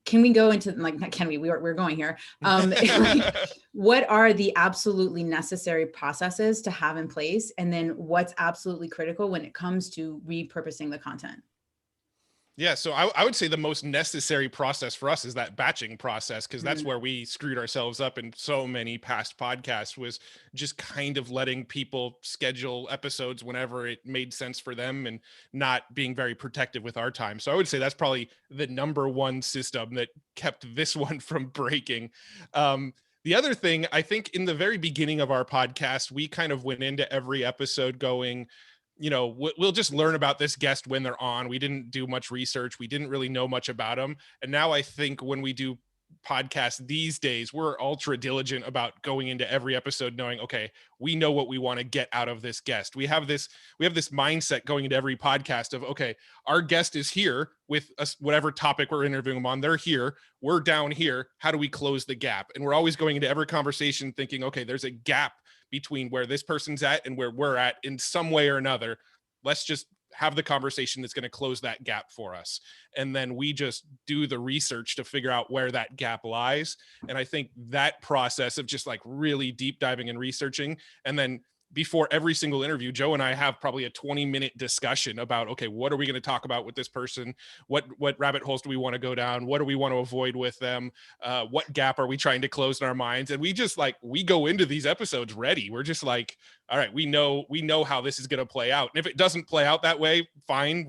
can we go into like, not can we, we're going here. Like, what are the absolutely necessary processes to have in place? And then what's absolutely critical when it comes to repurposing the content? Yeah, so I would say the most necessary process for us is that batching process, because that's where we screwed ourselves up in so many past podcasts, was just kind of letting people schedule episodes whenever it made sense for them and not being very protective with our time. So I would say that's probably the number one system that kept this one from breaking. The other thing, I think in the very beginning of our podcast, we kind of went into every episode going, we'll just learn about this guest when they're on. We didn't do much research. We didn't really know much about them. And now I think when we do podcasts these days, we're ultra diligent about going into every episode knowing, okay, we know what we want to get out of this guest. We have this mindset going into every podcast of, okay, our guest is here with us, whatever topic we're interviewing them on, they're here, we're down here. How do we close the gap? And we're always going into every conversation thinking, okay, there's a gap between where this person's at and where we're at in some way or another. Let's just have the conversation that's going to close that gap for us. And then we just do the research to figure out where that gap lies. And I think that process of just like really deep diving and researching, and then before every single interview, Joe and I have probably a 20-minute discussion about, okay, what are we going to talk about with this person? What rabbit holes do we want to go down? What do we want to avoid with them? What gap are we trying to close in our minds? And we just like, we go into these episodes ready. We're just like, all right, we know how this is going to play out. And if it doesn't play out that way, fine.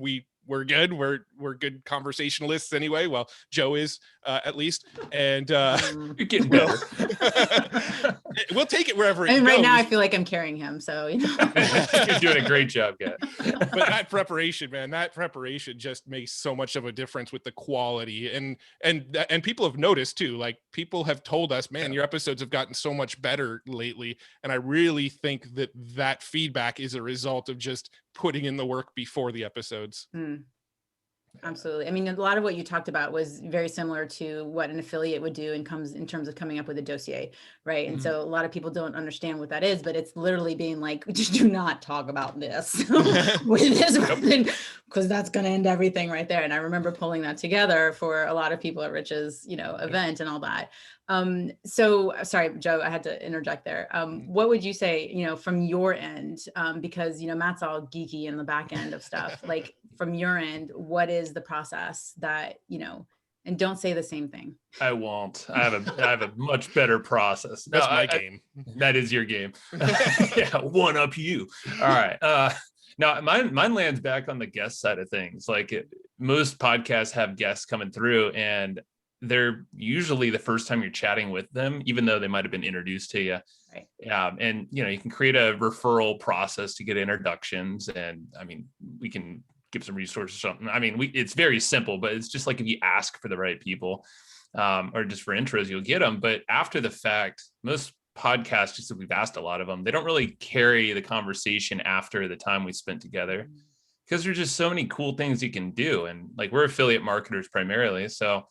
We're good. We're good conversationalists anyway. Well, Joe is at least, and you're getting better. We'll take it wherever it goes. Right now I feel like I'm carrying him. So you're doing a great job, guy. But that preparation, man, just makes so much of a difference with the quality, and people have noticed too. Like people have told us, man, your episodes have gotten so much better lately, and I really think that feedback is a result of just putting in the work before the episodes. Absolutely. I mean, a lot of what you talked about was very similar to what an affiliate would do in terms of coming up with a dossier, right? And so a lot of people don't understand what that is, but it's literally being like, just do not talk about this with this person, because that's going to end everything right there. And I remember pulling that together for a lot of people at Rich's, event and all that. So sorry, Joe, I had to interject there. What would you say, from your end, because, Matt's all geeky in the back end of stuff, like from your end, what is the process that, and don't say the same thing. I won't. I have a much better process. That's my game. That is your game. Yeah, one up you. All right. Now mine lands back on the guest side of things. Like most podcasts have guests coming through, and they're usually the first time you're chatting with them, even though they might have been introduced to you. Right. And you can create a referral process to get introductions. And I mean, we can give some resources or something. I mean, it's very simple, but it's just like if you ask for the right people, or just for intros, you'll get them. But after the fact, most podcasts, just that we've asked a lot of them, they don't really carry the conversation after the time we spent together, because there's just so many cool things you can do. And like, we're affiliate marketers primarily. So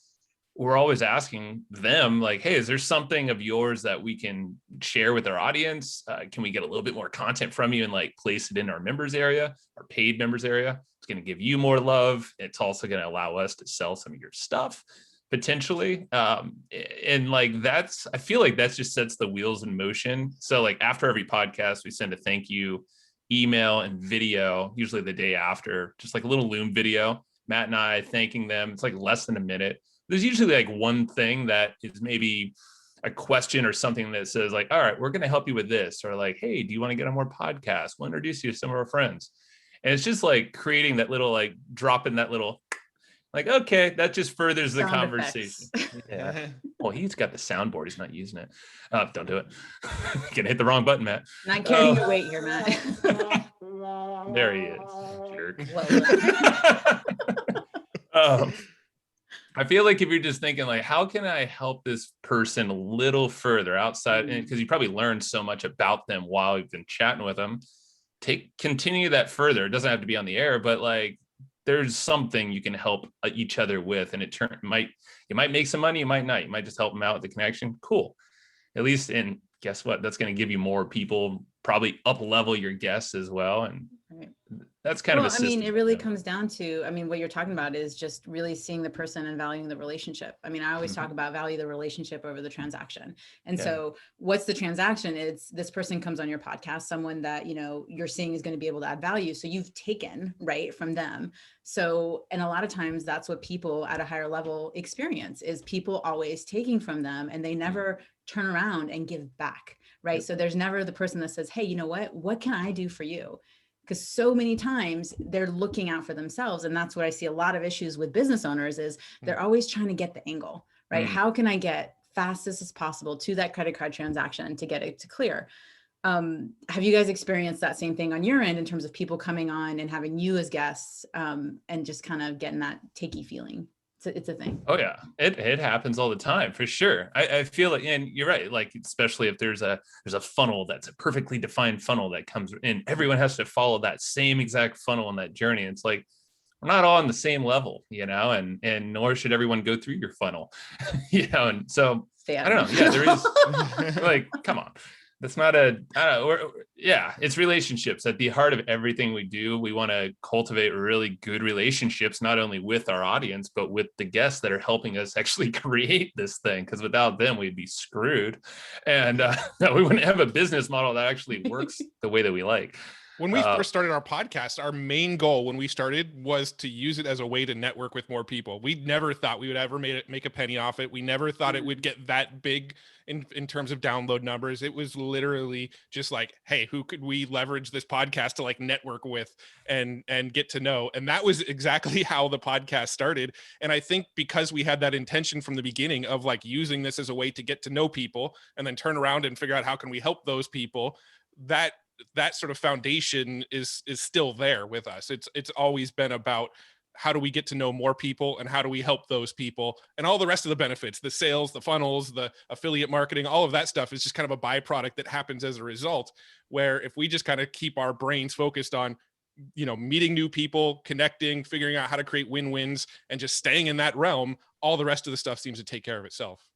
we're always asking them like, hey, is there something of yours that we can share with our audience? Can we get a little bit more content from you and like place it in our members area, our paid members area? It's going to give you more love. It's also going to allow us to sell some of your stuff potentially. And like, I feel like that just sets the wheels in motion. So like after every podcast, we send a thank you email and video, usually the day after, just like a little Loom video, Matt and I thanking them. It's like less than a minute. There's usually like one thing that is maybe a question or something that says like, all right, we're going to help you with this, or like, hey, do you want to get on more podcasts? We'll introduce you to some of our friends. And it's just like creating that little, like dropping that little, like, okay, that just furthers the Sound conversation. Yeah. Well, he's got the soundboard. He's not using it. Don't do it. Gonna hit the wrong button, Matt. Not carrying your weight here, Matt. There he is, jerk. I feel like if you're just thinking like, how can I help this person a little further outside? And because you probably learned so much about them while you've been chatting with them, continue that further. It doesn't have to be on the air, but like there's something you can help each other with, and you might make some money, you might not. You might just help them out with the connection. Cool. At least, and guess what? That's going to give you more people, probably up level your guests as well. And right. That's kind of a system. I mean, it really comes down to, what you're talking about is just really seeing the person and valuing the relationship. I mean, I always talk about value the relationship over the transaction. And so what's the transaction? It's this person comes on your podcast, someone that, you're seeing is going to be able to add value. So you've taken right from them. So, and a lot of times that's what people at a higher level experience is people always taking from them and they never turn around and give back. Right. So there's never the person that says, hey, you know what can I do for you? Because so many times they're looking out for themselves. And that's what I see a lot of issues with business owners is they're always trying to get the angle, right? How can I get fastest as possible to that credit card transaction to get it to clear? Have you guys experienced that same thing on your end in terms of people coming on and having you as guests and just kind of getting that takey feeling? It's a thing. Oh yeah, it happens all the time for sure. I feel like, and you're right, like especially if there's a funnel that's a perfectly defined funnel that comes in, everyone has to follow that same exact funnel on that journey. It's like we're not all on the same level, and nor should everyone go through your funnel, and so I don't know. Yeah, there is like, come on. That's not it's relationships at the heart of everything we do. We want to cultivate really good relationships, not only with our audience, but with the guests that are helping us actually create this thing. Because without them, we'd be screwed. And we wouldn't have a business model that actually works the way that we like. When we first started our podcast, our main goal when we started was to use it as a way to network with more people. We never thought we would ever make a penny off it. We never thought it would get that big in terms of download numbers. It was literally just like, hey, who could we leverage this podcast to like network with and get to know? And that was exactly how the podcast started. And I think because we had that intention from the beginning of like using this as a way to get to know people and then turn around and figure out how can we help those people, that sort of foundation is still there with us. It's always been about how do we get to know more people and how do we help those people, and all the rest of the benefits, the sales, the funnels, the affiliate marketing, all of that stuff is just kind of a byproduct that happens as a result, where if we just kind of keep our brains focused on meeting new people, connecting, figuring out how to create win-wins and just staying in that realm, all the rest of the stuff seems to take care of itself.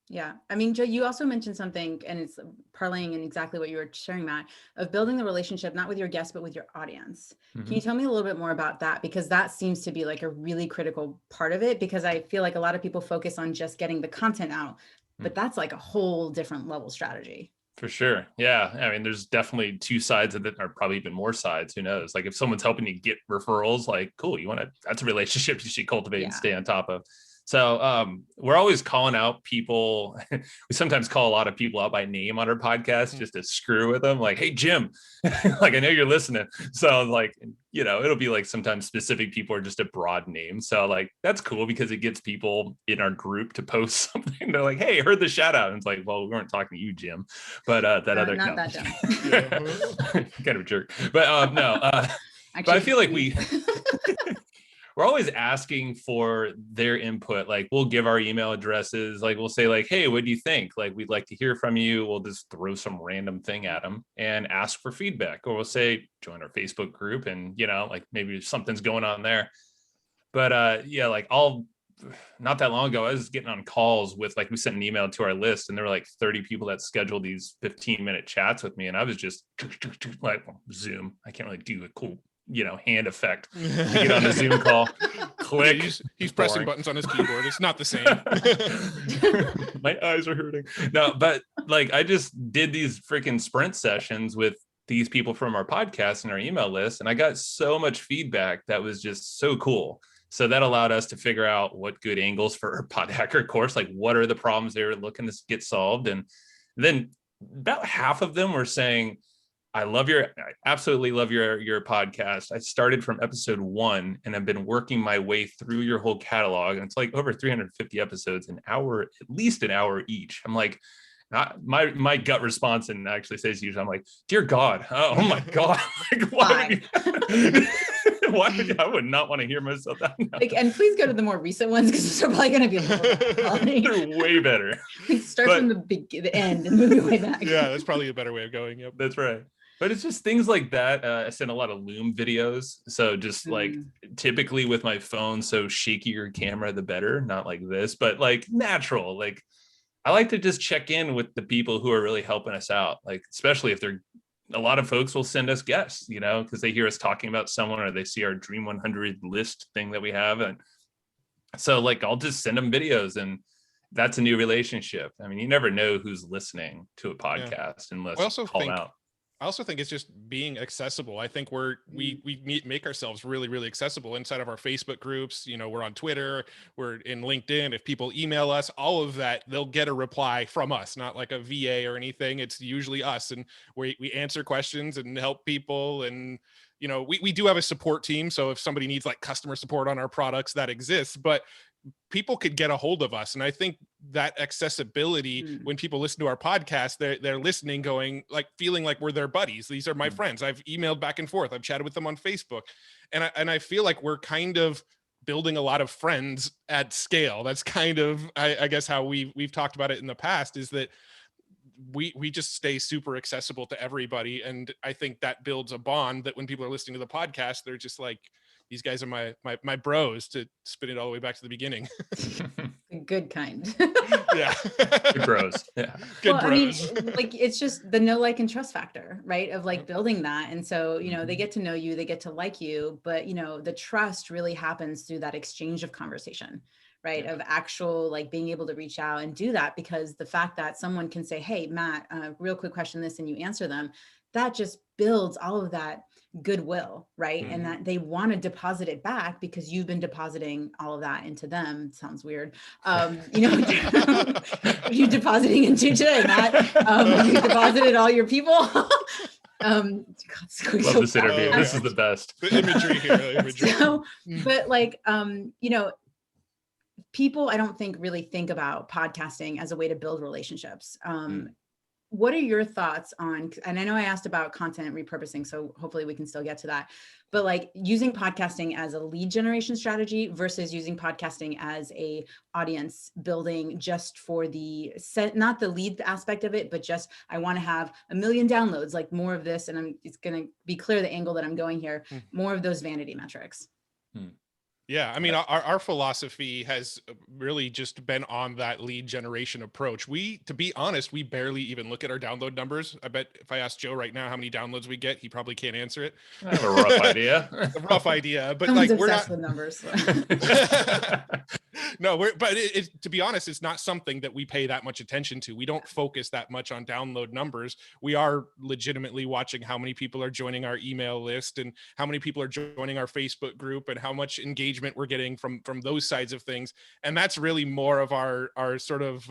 Yeah. I mean, Joe, you also mentioned something, and it's parlaying in exactly what you were sharing, Matt, of building the relationship, not with your guests, but with your audience. Can you tell me a little bit more about that? Because that seems to be like a really critical part of it, because I feel like a lot of people focus on just getting the content out, but that's like a whole different level strategy. For sure. Yeah. I mean, there's definitely two sides of it, or probably even more sides. Who knows? Like if someone's helping you get referrals, like, cool, that's a relationship you should cultivate and stay on top of. So we're always calling out people. We sometimes call a lot of people out by name on our podcast just to screw with them. Like, hey, Jim, like, I know you're listening. So like, it'll be like sometimes specific people are just a broad name. So like, that's cool because it gets people in our group to post something. They're like, hey, I heard the shout out. And it's like, well, we weren't talking to you, Jim, but that other, not that Jim. Kind of a jerk, but no. Actually, but I feel like we're always asking for their input. Like we'll give our email addresses. Like we'll say like, hey, what do you think? Like, we'd like to hear from you. We'll just throw some random thing at them and ask for feedback. Or we'll say, join our Facebook group and, like maybe something's going on there. But like I'll not that long ago, I was getting on calls with, like, we sent an email to our list and there were like 30 people that scheduled these 15-minute chats with me. And I was just like, Zoom. I can't really do a cool, hand effect to get on a Zoom call. Click. Yeah, he's pressing buttons on his keyboard. It's not the same. My eyes are hurting. No, but like, I just did these freaking sprint sessions with these people from our podcast and our email list. And I got so much feedback that was just so cool. So that allowed us to figure out what good angles for our pod hacker course, like what are the problems they're looking to get solved. And then about half of them were saying, I absolutely love your podcast. I started from episode 1 and I've been working my way through your whole catalog. And it's like over 350 episodes, at least an hour each. I'm like, my gut response, and actually says usually, I'm like, dear God, oh my God, like, why I would not want to hear myself that. Like, and please go to the more recent ones because they're probably going to be they're way better. Start from the end and move your way back. Yeah, that's probably a better way of going. Yep, that's right. But it's just things like that. I send a lot of Loom videos. So just like typically with my phone, so shakier camera, the better. Not like this, but like natural. Like I like to just check in with the people who are really helping us out. Like, especially if a lot of folks will send us guests, because they hear us talking about someone or they see our Dream 100 list thing that we have. And so like, I'll just send them videos, and that's a new relationship. I mean, you never know who's listening to a podcast unless called out. I also think it's just being accessible. I think we make ourselves really, really accessible inside of our Facebook groups. We're on Twitter, we're in LinkedIn. If people email us, all of that, they'll get a reply from us, not like a VA or anything. It's usually us, and we answer questions and help people. And we do have a support team, so if somebody needs like customer support on our products, that exists. But people could get a hold of us. And I think that accessibility, when people listen to our podcast, they're listening, going like, feeling like we're their buddies. These are my friends. I've emailed back and forth. I've chatted with them on Facebook. And I feel like we're kind of building a lot of friends at scale. That's kind of, I guess, how we've talked about it in the past, is that we just stay super accessible to everybody. And I think that builds a bond that when people are listening to the podcast, they're just like, these guys are my bros, to spin it all the way back to the beginning. Good kind. Yeah. Good bros. Yeah. Good bros. I mean, like, it's just the know, like, and trust factor, right? Of like building that. And so, they get to know you, they get to like you, but the trust really happens through that exchange of conversation, right? Of actual, like, being able to reach out and do that, because the fact that someone can say, hey, Matt, real quick question, this, and you answer them, that just builds all of that goodwill, right? And that they want to deposit it back because you've been depositing all of that into them. Sounds weird. You depositing into today, Matt. You deposited all your people. God, love this interview. This is the best. The imagery here. So, but like, people, I don't think really think about podcasting as a way to build relationships. What are your thoughts on, and I know I asked about content repurposing, so hopefully we can still get to that, but like using podcasting as a lead generation strategy versus using podcasting as a audience building, just for the set, not the lead aspect of it, but just, I want to have 1 million downloads, like more of this. And it's going to be clear the angle that I'm going here, more of those vanity metrics. Yeah, I mean, our philosophy has really just been on that lead generation approach. To be honest, we barely even look at our download numbers. I bet if I ask Joe right now how many downloads we get, he probably can't answer it. I have a rough idea. A rough idea, but Someone's like, we're not with numbers. No, to be honest, it's not something that we pay that much attention to. We don't focus that much on download numbers. We are legitimately watching how many people are joining our email list and how many people are joining our Facebook group and how much engagement we're getting from those sides of things. And that's really more of our sort of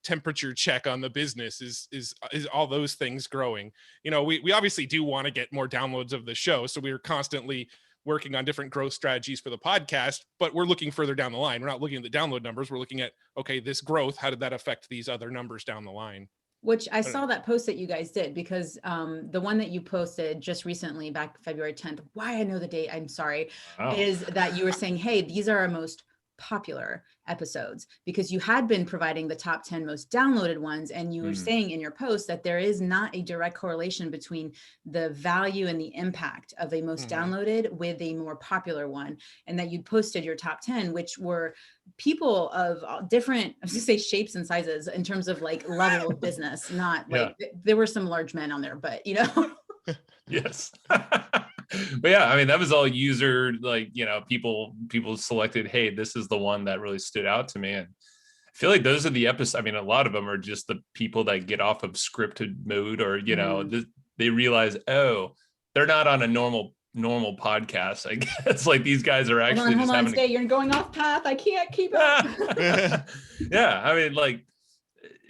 temperature check on the business, is all those things growing. We obviously do want to get more downloads of the show, so we're constantly working on different growth strategies for the podcast, but we're looking further down the line. We're not looking at the download numbers. We're looking at, okay, this growth, how did that affect these other numbers down the line? Which I saw that post that you guys did, because the one that you posted just recently, back February 10th, why I know the date, I'm sorry, is that you were saying, hey, these are our most popular episodes, because you had been providing the top 10 most downloaded ones. And you were saying in your post that there is not a direct correlation between the value and the impact of a most downloaded with a more popular one. And that you'd posted your top 10, which were people of different, I was gonna say shapes and sizes in terms of like level of business, not like there were some large men on there, but you know. Yes. But yeah, I mean, that was all user, like, you know, people selected, hey, this is the one that really stood out to me. And I feel like those are the episodes. I mean, a lot of them are just the people that get off of scripted mode, or, you know, they realize, oh, they're not on a normal podcast. I guess like these guys are actually hold on, stay. You're going off path. I can't keep up. Yeah. I mean, like,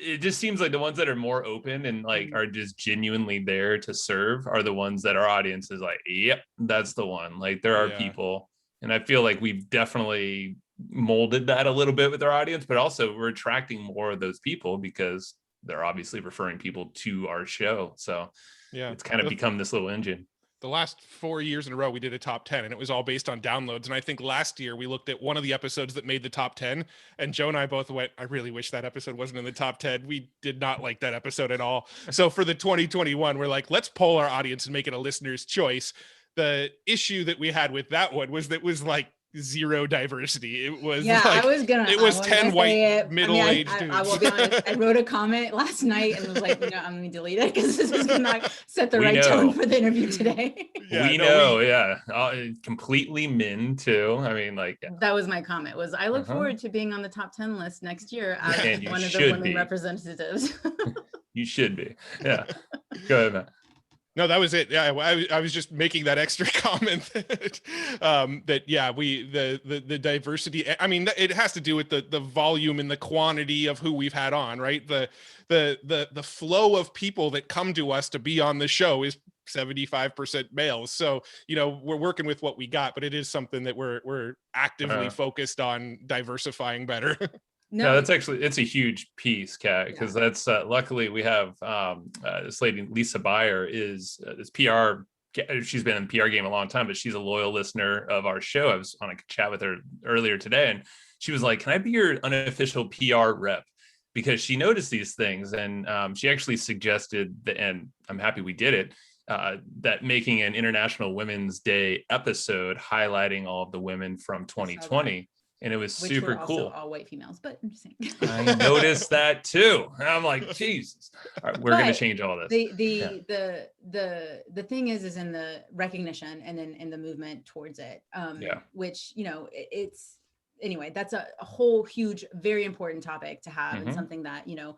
it just seems like the ones that are more open and like are just genuinely there to serve are the ones that our audience is like, yep, that's the one. Like there are people, and I feel like we've definitely molded that a little bit with our audience, but also we're attracting more of those people because they're obviously referring people to our show. So it's kind of become this little engine. The last 4 years in a row, we did a top 10 and it was all based on downloads. And I think last year we looked at one of the episodes that made the top 10 and Joe and I both went, I really wish that episode wasn't in the top 10. We did not like that episode at all. So for the 2021, we're like, let's poll our audience and make it a listener's choice. The issue that we had with that one was that it was like zero diversity. It was like, it was 10 white middle-aged dudes. I will be honest, I wrote a comment last night and was like, I'm going to delete it because this is not set the right tone for the interview today. Completely men too. I mean, like that was my comment. Was I look forward to being on the top 10 list next year as one of the women representatives. You should be. Yeah. Go ahead, Matt. No, that was it. Yeah, I was just making that extra comment that the diversity. I mean, it has to do with the volume and the quantity of who we've had on, right? The flow of people that come to us to be on the show is 75% males. So, you know, we're working with what we got, but it is something that we're actively focused on diversifying better. No, that's actually, it's a huge piece, Kat, because that's luckily we have this lady, Lisa Beyer, is this PR. She's been in the PR game a long time, but she's a loyal listener of our show. I was on a chat with her earlier today, and she was like, can I be your unofficial PR rep? Because she noticed these things, and she actually suggested, and I'm happy we did it, that making an International Women's Day episode highlighting all of the women from 2020. And it was super cool. Also all white females, but I'm just saying. I noticed that too. And I'm like, Jesus, all right, we're going to change all this. The thing is in the recognition and then in the movement towards it, which, you know, it's, anyway, that's a whole huge, very important topic to have and something that, you know,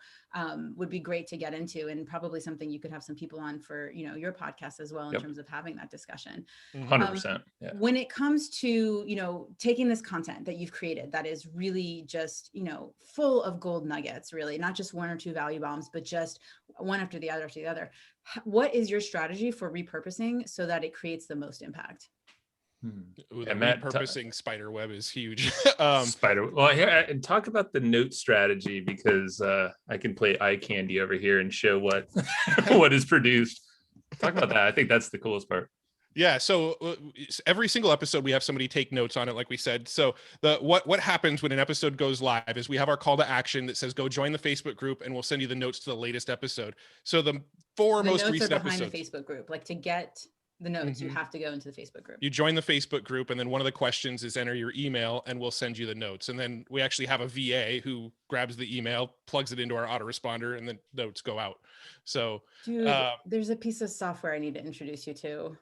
would be great to get into, and probably something you could have some people on for, you know, your podcast as well in terms of having that discussion. 100%. When it comes to, you know, taking this content that you've created that is really just, you know, full of gold nuggets, really, not just one or two value bombs, but just one after the other, what is your strategy for repurposing so that it creates the most impact? Ooh, the repurposing spider web is huge. Well, here, and talk about the note strategy, because I can play eye candy over here and show what what is produced. Talk about that. I think that's the coolest part. Yeah. So every single episode, we have somebody take notes on it, like we said. So what happens when an episode goes live is we have our call to action that says, go join the Facebook group and we'll send you the notes to the latest episode. So the most recent episodes behind the Facebook group, like to get the notes, you have to go into the Facebook group. You join the Facebook group, and then one of the questions is enter your email and we'll send you the notes. And then we actually have a VA who grabs the email, plugs it into our autoresponder, and the notes go out. So dude, there's a piece of software I need to introduce you to.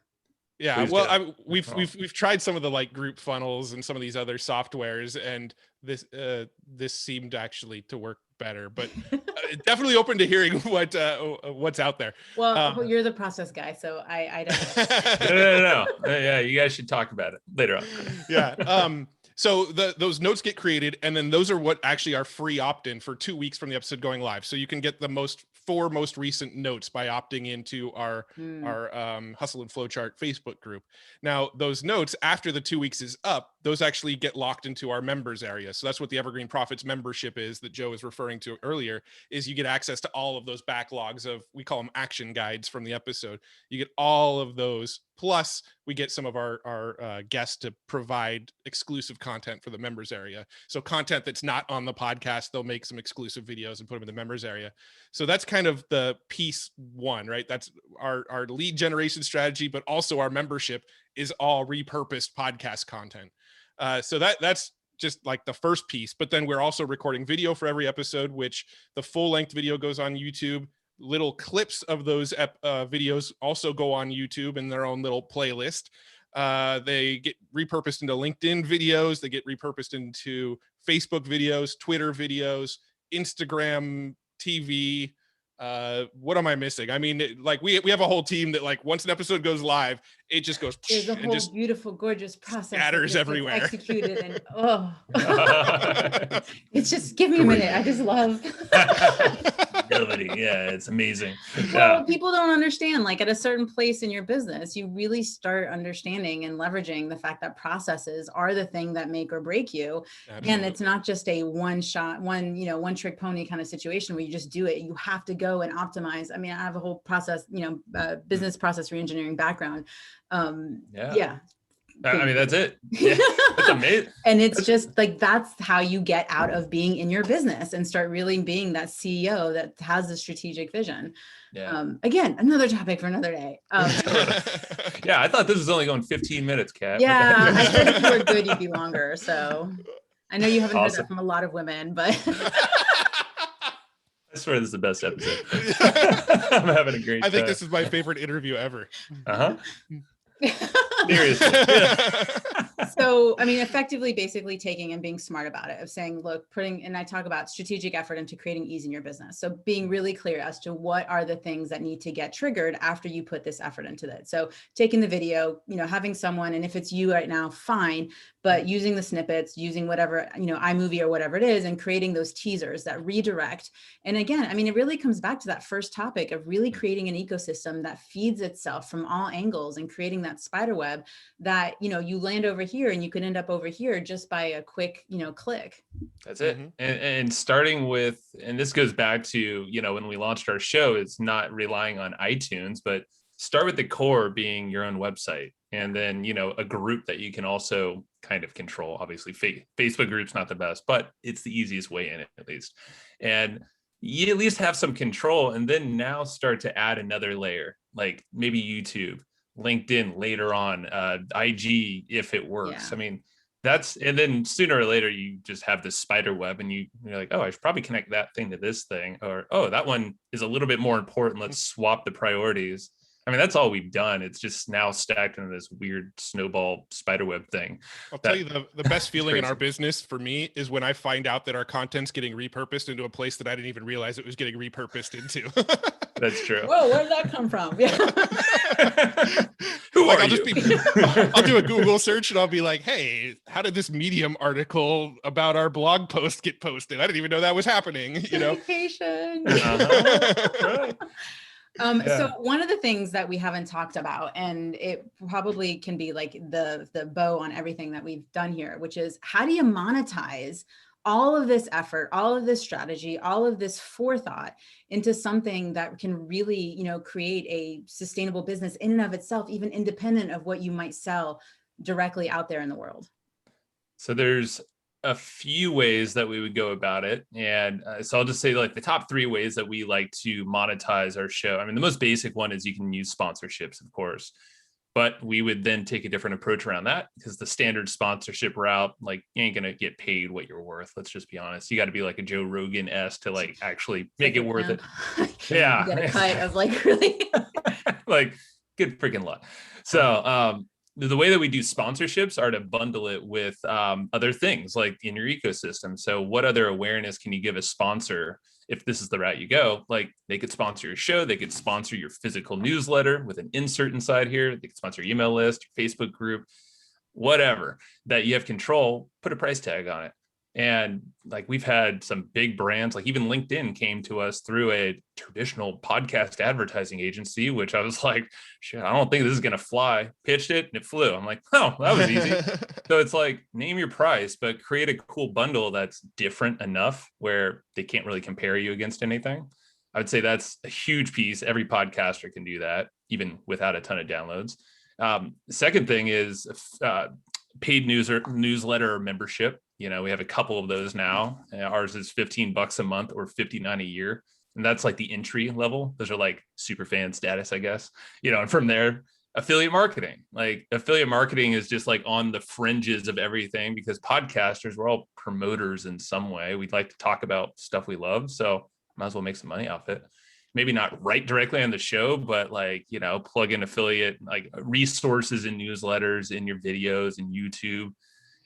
Yeah, well, we've tried some of the like group funnels and some of these other softwares, and this seemed actually to work better, but definitely open to hearing what's out there. Well, you're the process guy, so I don't know. No. Yeah, you guys should talk about it later on. Yeah. So those notes get created, and then those are what actually are free opt-in for 2 weeks from the episode going live. So you can get the four most recent notes by opting into our Hustle and Flowchart Facebook group. Now, those notes after the 2 weeks is up, those actually get locked into our members area. So that's what the Evergreen Profits membership is that Joe was referring to earlier, is you get access to all of those backlogs of, we call them action guides from the episode. You get all of those. Plus we get some of our guests to provide exclusive content for the members area. So content that's not on the podcast, they'll make some exclusive videos and put them in the members area. So that's kind of the piece one, right? That's our lead generation strategy, but also our membership is all repurposed podcast content. So that's just like the first piece, but then we're also recording video for every episode, which the full length video goes on YouTube. Little clips of those videos also go on YouTube in their own little playlist. They get repurposed into LinkedIn videos. They get repurposed into Facebook videos, Twitter videos, Instagram TV. What am I missing? I mean, like we have a whole team that, like, once an episode goes live, it just goes. There's a whole beautiful, gorgeous process. Scatters everywhere. Executed and it's just, give me a minute. I just love. Yeah, it's amazing. Well, people don't understand, like, at a certain place in your business, you really start understanding and leveraging the fact that processes are the thing that make or break you. Absolutely. And it's not just a one trick pony kind of situation where you just do it. You have to go and optimize. I mean, I have a whole process, business process reengineering background. Yeah. I mean, that's it. Yeah, that's amazing. And it's just like, that's how you get out of being in your business and start really being that CEO that has a strategic vision. Yeah. Again, another topic for another day. Yeah, I thought this was only going 15 minutes, Kat. Yeah, I said if you were good, you'd be longer. So I know you haven't heard that from a lot of women, but I swear this is the best episode. I'm having a great time. I think this is my favorite interview ever. Seriously. So, I mean, effectively, basically taking and being smart about it, of saying, look, and I talk about strategic effort into creating ease in your business. So being really clear as to what are the things that need to get triggered after you put this effort into that. So taking the video, having someone, and if it's you right now, fine, but using the snippets, using whatever, iMovie or whatever it is, and creating those teasers that redirect. And again, I mean, it really comes back to that first topic of really creating an ecosystem that feeds itself from all angles and creating that spider web that, you land over here and you can end up over here just by a quick, click. That's it. And starting with, and this goes back to, when we launched our show, it's not relying on iTunes, but start with the core being your own website. And then, a group that you can also kind of control. Obviously, Facebook group's not the best, but it's the easiest way in, at least. And you at least have some control, and then now start to add another layer, like maybe YouTube, LinkedIn later on, IG, if it works. Yeah. I mean, and then sooner or later, you just have this spider web and you're like, oh, I should probably connect that thing to this thing, or, oh, that one is a little bit more important. Let's swap the priorities. I mean, that's all we've done. It's just now stacked into this weird snowball spiderweb thing. I'll tell you, the best feeling in our business for me is when I find out that our content's getting repurposed into a place that I didn't even realize it was getting repurposed into. That's true. Whoa, where did that come from? Yeah. Who are you? I'll do a Google search and I'll be like, hey, how did this Medium article about our blog post get posted? I didn't even know that was happening. Communication. Right. So one of the things that we haven't talked about, and it probably can be like the bow on everything that we've done here, which is, how do you monetize all of this effort, all of this strategy, all of this forethought into something that can really, create a sustainable business in and of itself, even independent of what you might sell directly out there in the world? So there's a few ways that we would go about it. And so I'll just say, like, the top 3 ways that we like to monetize our show. I mean, the most basic one is you can use sponsorships, of course, but we would then take a different approach around that, because the standard sponsorship route, like, you ain't going to get paid what you're worth. Let's just be honest. You got to be like a Joe Rogan-esque to, like, actually make it worth it. Yeah. You get a cut of, like, really like, good freaking luck. So, the way that we do sponsorships are to bundle it with other things like in your ecosystem. So what other awareness can you give a sponsor if this is the route you go? Like, they could sponsor your show, they could sponsor your physical newsletter with an insert inside here, they could sponsor your email list, your Facebook group, whatever that you have control, put a price tag on it. And like we've had some big brands, like even LinkedIn came to us through a traditional podcast advertising agency, which I was like, shit, I don't think this is going to fly. Pitched it and it flew. I'm like, oh, that was easy. So it's like, name your price, but create a cool bundle that's different enough where they can't really compare you against anything. I would say that's a huge piece. Every podcaster can do that, even without a ton of downloads. The second thing is paid newsletter membership. You know, we have a couple of those now. Ours is $15 a month or $59 a year. And that's like the entry level. Those are like super fan status, I guess. You know, and from there, affiliate marketing. Like affiliate marketing is just like on the fringes of everything because podcasters, we're all promoters in some way. We'd like to talk about stuff we love. So might as well make some money off it. Maybe not right directly on the show, but like, you know, plug in affiliate like resources and newsletters in your videos and YouTube.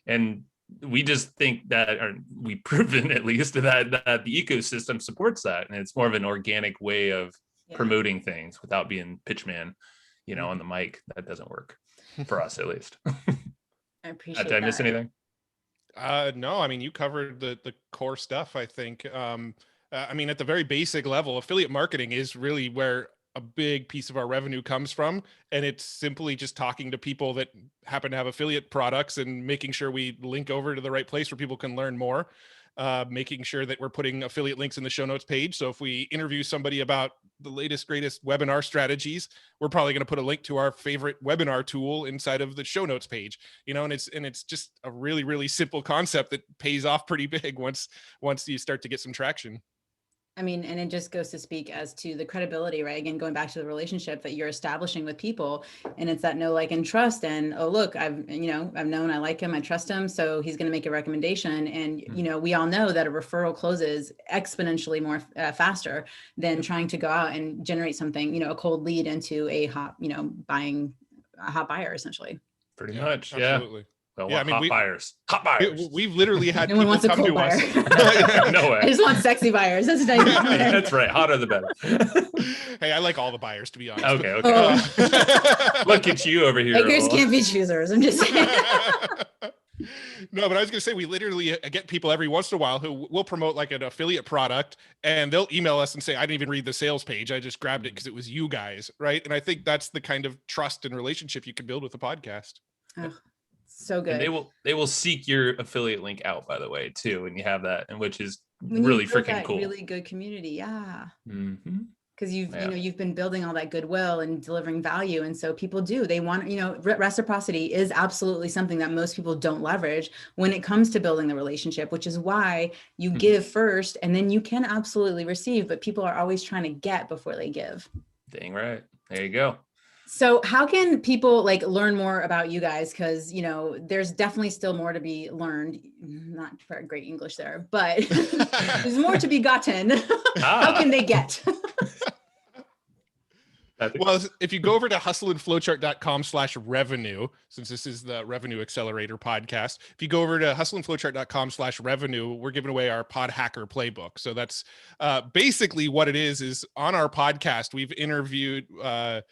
And we just think that, or we've proven at least that the ecosystem supports that. And it's more of an organic way of promoting things without being pitchman, you know, on the mic. That doesn't work for us, at least. I appreciate Did I miss anything? No, I mean, you covered the core stuff, I think. I mean, at the very basic level, affiliate marketing is really where a big piece of our revenue comes from. And it's simply just talking to people that happen to have affiliate products and making sure we link over to the right place where people can learn more, making sure that we're putting affiliate links in the show notes page. So if we interview somebody about the latest, greatest webinar strategies, we're probably going to put a link to our favorite webinar tool inside of the show notes page, you know, and it's just a really, really simple concept that pays off pretty big once you start to get some traction. I mean, and it just goes to speak as to the credibility, right? Again, going back to the relationship that you're establishing with people, and it's that know, like, and trust. And, oh, look, I've known, I like him, I trust him, so he's going to make a recommendation. And, you know, we all know that a referral closes exponentially more faster than trying to go out and generate something, you know, a cold lead into a hot, you know, buying a hot buyer, essentially. Pretty much, absolutely. Yeah. Well, yeah, I mean, hot buyers. We've literally had no one wants a cold buyer. No way. I just want sexy buyers. That's nice. That's right. Hotter the better. Hey, I like all the buyers, to be honest. Okay. Look at you over here. Beggars can't be choosers. I'm just saying. No, but I was going to say, we literally get people every once in a while who will promote like an affiliate product and they'll email us and say, I didn't even read the sales page. I just grabbed it because it was you guys. Right. And I think that's the kind of trust and relationship you can build with a podcast. Oh. So good. And they will seek your affiliate link out, by the way, too, and you have that, and which is really freaking cool. Really good community, yeah. Mm-hmm. Because you've been building all that goodwill and delivering value, and so people they want, you know, reciprocity is absolutely something that most people don't leverage when it comes to building the relationship, which is why you give first, and then you can absolutely receive, but people are always trying to get before they give. Dang right. There you go. So how can people like learn more about you guys? Because, you know, there's definitely still more to be learned. Not very great English there, but there's more to be gotten. How can they get? Well, if you go over to hustleandflowchart.com/revenue, since this is the Revenue Accelerator podcast, if you go over to hustleandflowchart.com/revenue, we're giving away our Pod Hacker Playbook. So that's basically what it is on our podcast. We've interviewed, I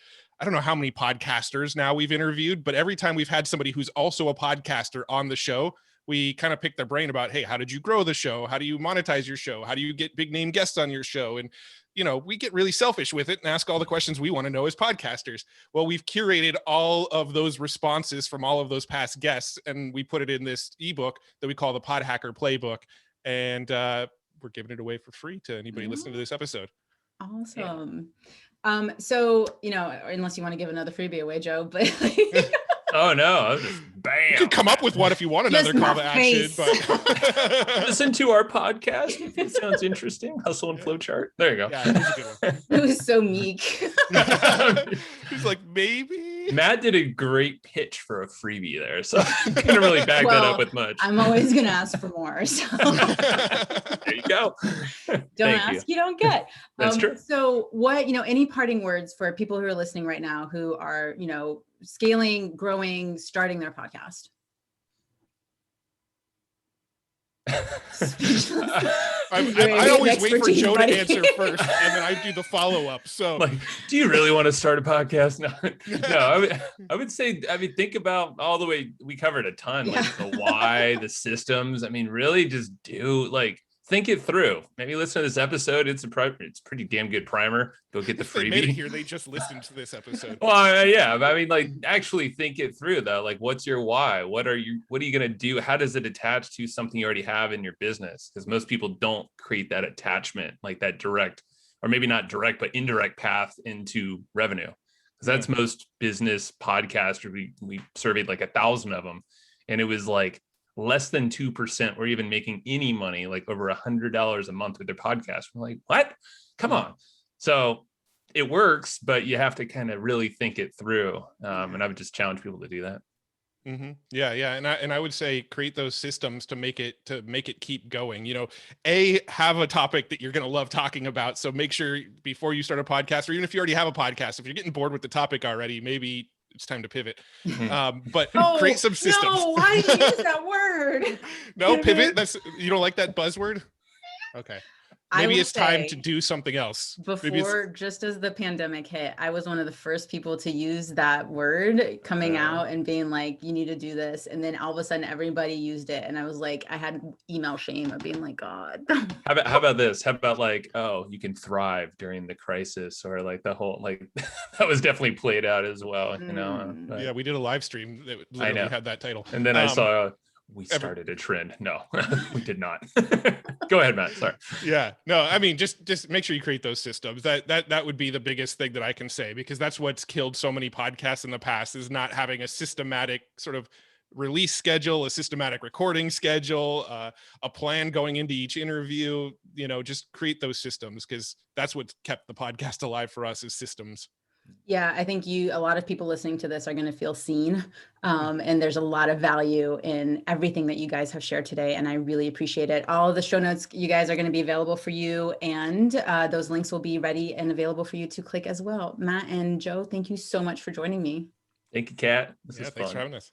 don't know how many podcasters now we've interviewed, but every time we've had somebody who's also a podcaster on the show, we kind of pick their brain about, hey, how did you grow the show? How do you monetize your show? How do you get big name guests on your show? And, you know, we get really selfish with it and ask all the questions we want to know as podcasters. Well, we've curated all of those responses from all of those past guests, and we put it in this ebook that we call the Pod Hacker Playbook. And we're giving it away for free to anybody listening to this episode. Awesome. So, you know, unless you want to give another freebie away, Joe, but oh no, just bam. You can come up with one if you want another call to action, but listen to our podcast if it sounds interesting. Hustle and Flowchart. There you go. Yeah, it was a good one. It was so meek. He's like, maybe. Matt did a great pitch for a freebie there, so I'm gonna really back that up with much. I'm always gonna ask for more. So there you go. Don't ask, you don't get. That's true. So what, you know, any parting words for people who are listening right now who are, you know, scaling, growing, starting their podcast? I always wait for Joe to answer first, and then I do the follow-up. So, like, do you really want to start a podcast? No, I would say, think about all the way. We covered a ton, like the why, the systems. I mean, really just think it through. Maybe listen to this episode. It's pretty damn good primer. Go get the freebie. They made it here. They just listened to this episode. Well, yeah. I mean, actually think it through though. Like, what's your why? What are you going to do? How does it attach to something you already have in your business? Because most people don't create that attachment, like that direct, or maybe not direct, but indirect path into revenue. Because that's most business podcasts. We surveyed like 1,000 of them, and it was like less than 2% were even making any money, like over $100 a month with their podcast. We're like, what? Come on. So it works, but you have to kind of really think it through. And I would just challenge people to do that. Mm-hmm. Yeah. And I would say create those systems to make it keep going. Have a topic that you're going to love talking about. So make sure before you start a podcast, or even if you already have a podcast, if you're getting bored with the topic already, maybe it's time to pivot. But create some systems. No, why did you use that word? No, pivot. You don't like that buzzword? Okay. Maybe it's time to do something else. Before, just as the pandemic hit, I was one of the first people to use that word coming out and being like, you need to do this. And then all of a sudden everybody used it. And I was like, I had email shame of being like, God. How about this? How about you can thrive during the crisis, or like the whole, that was definitely played out as well, Yeah, we did a live stream that literally had that title. And then I saw we started a trend. No, we did not. Go ahead, Matt. Sorry. Yeah, no, I mean, just make sure you create those systems. That would be the biggest thing that I can say, because that's what's killed so many podcasts in the past, is not having a systematic sort of release schedule, a systematic recording schedule, a plan going into each interview. Just create those systems, because that's what kept the podcast alive for us, is systems. Yeah, I think a lot of people listening to this are going to feel seen. And there's a lot of value in everything that you guys have shared today. And I really appreciate it. All of the show notes, you guys, are going to be available for you. And those links will be ready and available for you to click as well. Matt and Joe, thank you so much for joining me. Thank you, Kat. This is fun. Thanks for having us.